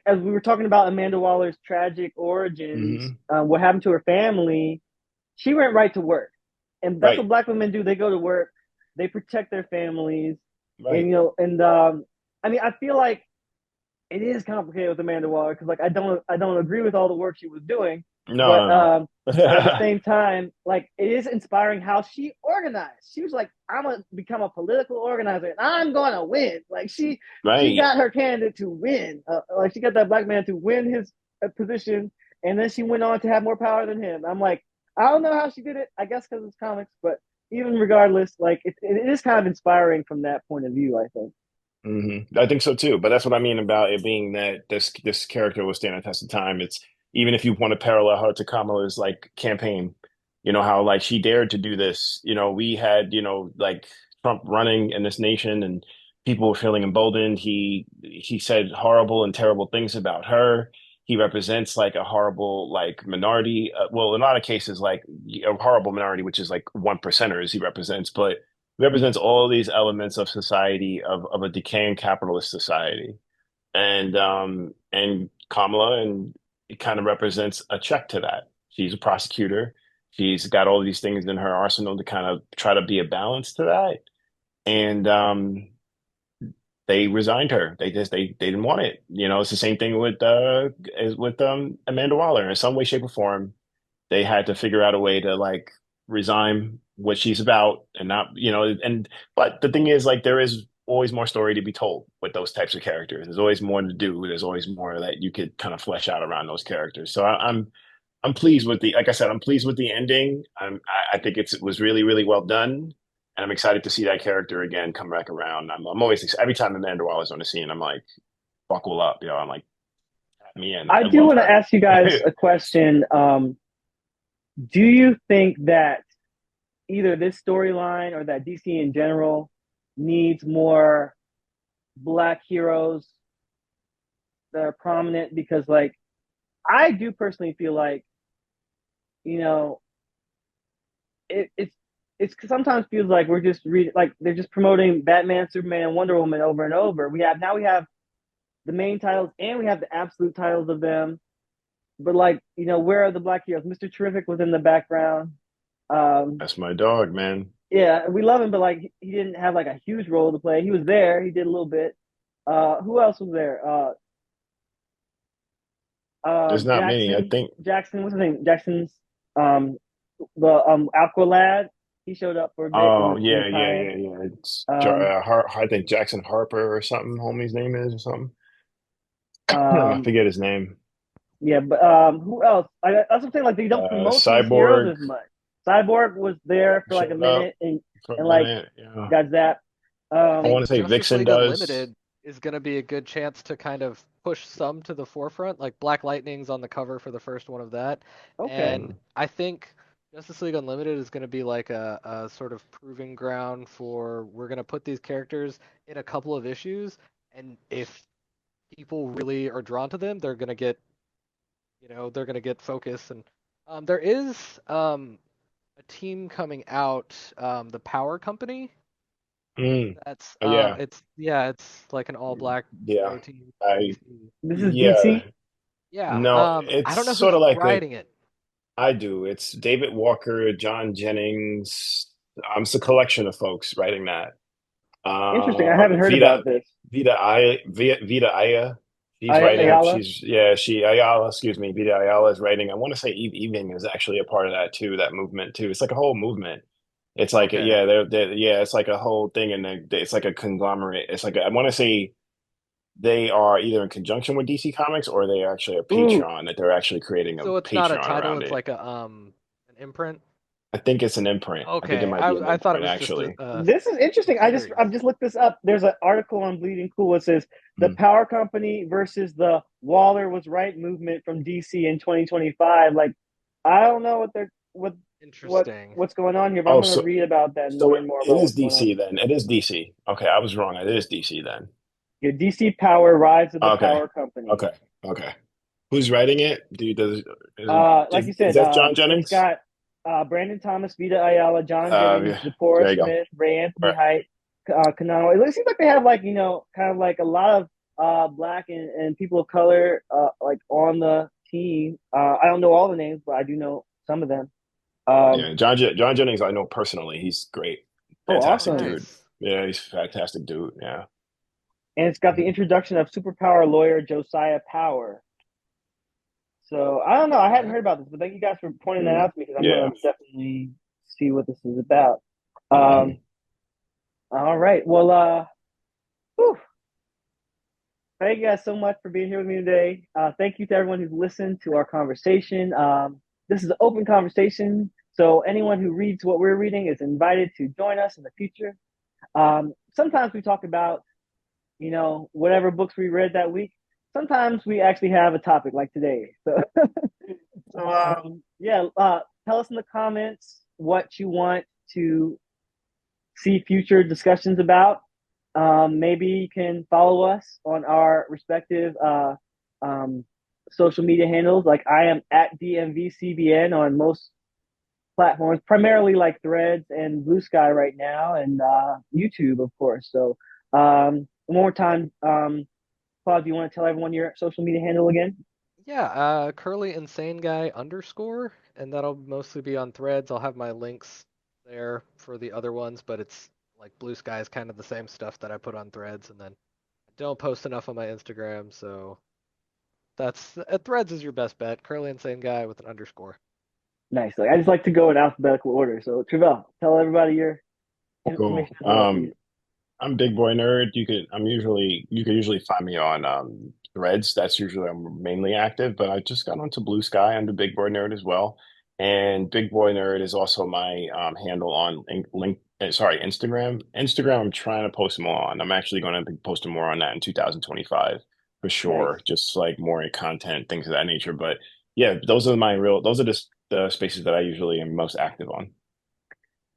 as we were talking about Amanda Waller's tragic origins, Hmm. what happened to her family, she went right to work, and that's Right. what black women do. They go to work, they protect their families, and Right. I mean, I feel like it is complicated with Amanda Waller because like I don't agree with all the work she was doing, but No, at the no, same time, like it is inspiring how she organized. She was like, I'm gonna become a political organizer and I'm gonna win. Like she right. got her candidate to win. Like she got that black man to win his position, and then she went on to have more power than him. I'm like, I don't know how she did it. I guess because it's comics, but even regardless, like it is kind of inspiring from that point of view. I think. I think so too. But that's what I mean about it being that this character will stand the test of time. It's even if you want to parallel her to Kamala's like campaign, how like she dared to do this. We had like Trump running in this nation, and people were feeling emboldened. He said horrible and terrible things about her. he represents like a horrible like minority. Well, in a lot of cases, like a horrible minority, which is like one percenters he represents, but he represents all these elements of society of a decaying capitalist society. And Kamala and it kind of represents a check to that. She's a prosecutor. She's got all these things in her arsenal to kind of try to be a balance to that. And they resigned her. They didn't want it. You know, it's the same thing with as with Amanda Waller. In some way, shape, or form, they had to figure out a way to like resign what she's about and not, you know, and but the thing is like there is always more story to be told with those types of characters. There's always more to do. There's always more that you could kind of flesh out around those characters. So I'm pleased with the like I said, I'm pleased with the ending. I think it was really, really well done. And I'm excited to see that character again come back around. I'm always every time Amanda Waller's on the scene, I'm like, buckle up, yo. I'm like, me in. I I do love want to her. ask you guys a question. Do you think that either this storyline or that DC in general needs more black heroes that are prominent? Because, like, I do personally feel like, you know, it's sometimes feels like we're just reading, like they're just promoting Batman, Superman, and Wonder Woman over and over. We have the main titles and we have the absolute titles of them. But like, where are the black heroes? Mr. Terrific was in the background. That's my dog, man. Yeah, we love him, but like he didn't have like a huge role to play. He was there, he did a little bit. Who else was there? There's not many. I Jackson, think. Jackson, what's his name? Jackson's the Aqua lad. He showed up for a bit Oh in yeah, the yeah, tie-in. yeah, yeah. It's Um, I think Jackson Harper or something. Homie's name is or something. I um, forget his name. yeah, but who else? That's what I'm saying. Like they don't promote these heroes Cyborg as much. Cyborg was there for like a showed up minute and for a and like minute. Yeah, got zapped. I I want think to say Justice Vixen League does. Unlimited is going to be a good chance to kind of push some to the forefront. Like Black Lightning's on the cover for the first one of that. Okay. And I think Justice League Unlimited is going to be like a sort of proving ground for we're going to put these characters in a couple of issues. And if people really are drawn to them, they're going to get, they're going to get focus. And there is a team coming out, the Power Company. Mm. That's Yeah, it's like an all black yeah. hero team from I DC. This is yeah. DC. Yeah, No, I it's don't know sort who's of like a writing it. I do. It's David Walker, John Jennings. It's a collection of folks writing that. Interesting. I haven't heard about this. Vita Aya. She's writing. Ayala. She Ayala. Excuse me. Vita Ayala is writing. I want to say Eve Evening is actually a part of that too. That movement too. It's like a whole movement. It's like Okay. yeah, yeah. It's like a whole thing, and it's like a conglomerate. It's like I want to say they are either in conjunction with DC Comics or they are actually a Ooh, Patreon that they're actually creating a So it's not a Patreon title, around it's it. like a an imprint. I think it's an imprint. I think it Okay. might be an I thought it imprint was just actually. this is interesting. series. I've just looked this up. There's an article on Bleeding Cool that says the Mm. Power Company versus the Waller was right movement from DC in 2025. Like, I don't know Interesting. what's going on here, but I'm Oh, gonna read about that and so learn more it about is what's going on. DC then. It is DC. Okay, I was wrong. It is DC then. Yeah, DC Power, Rise of the Okay, Power Company. okay, okay. Who's writing it? Like you Is said, that John it's Jennings? got Brandon Thomas, Vita Ayala, John Jennings, Yeah, Zipporah there you go. Smith, Ray Anthony Right. Height, Kanano. It seems like they have like kind of like a lot of black and people of color like on the team. I don't know all the names, but I do know some of them. Um, Yeah, John Jennings, I know personally. He's great, oh, Oh, fantastic awesome! dude. nice. Yeah, he's a fantastic dude. Yeah. And it's got the introduction of superpower lawyer Josiah Power. So I don't know. I hadn't Okay. heard about this, but thank you guys for pointing that Mm. out to me because I'm Yeah. gonna definitely see what this is about. Mhm. Um, all right. Well, whew. Thank you guys so much for being here with me today. Thank you to everyone who's listened to our conversation. This is an open conversation, so anyone who reads what we're reading is invited to join us in the future. Sometimes we talk about, whatever books we read that week. Sometimes we actually have a topic like today. Yeah, tell us in the comments what you want to see future discussions about. Maybe you can follow us on our respective um, social media handles. Like I am at DMVCBN on most platforms, primarily like Threads and Blue Sky right now, and YouTube, of course. So one more time, Claude, do you want to tell everyone your social media handle again? Yeah, Curly Insane Guy underscore, and that'll mostly be on Threads. I'll have my links there for the other ones, but it's like Blue Sky is kind of the same stuff that I put on Threads, and then I don't post enough on my Instagram, so that's Threads is your best bet. Curly Insane Guy with an underscore. Nice. Like I just like to go in alphabetical order. So Travelle, tell everybody your Cool. information as well, please. I'm Big Boy Nerd. You could usually find me on Threads. That's usually I'm mainly active, but I just got onto Blue Sky under Big Boy Nerd as well. And Big Boy Nerd is also my handle on Instagram. Instagram, I'm trying to post more on. I'm actually going to be posting more on that in 2025 for Nice. sure. Just like more content, things of that nature. But yeah, those are just the spaces that I usually am most active on.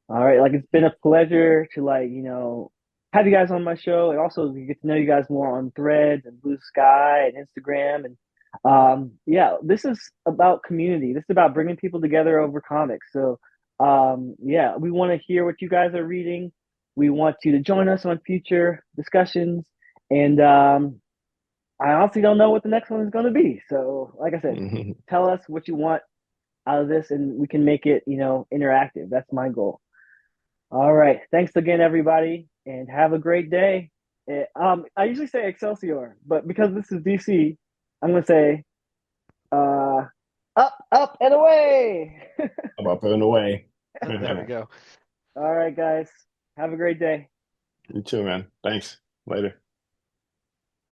All right. Like it's been a pleasure to have you guys on my show and also get to know you guys more on Threads and Blue Sky and Instagram. And yeah, this is about community. This is about bringing people together over comics. So yeah, we want to hear what you guys are reading. We want you to join us on future discussions. And I honestly don't know what the next one is going to be. So, like I said, tell us what you want out of this, and we can make it, interactive. That's my goal. All right. Thanks again, everybody, and have a great day. I usually say Excelsior, but because this is DC, I'm going to say uh, up, up, and away. I'm up and away. There we go. All right, guys. Have a great day. You too, man. Thanks. Later.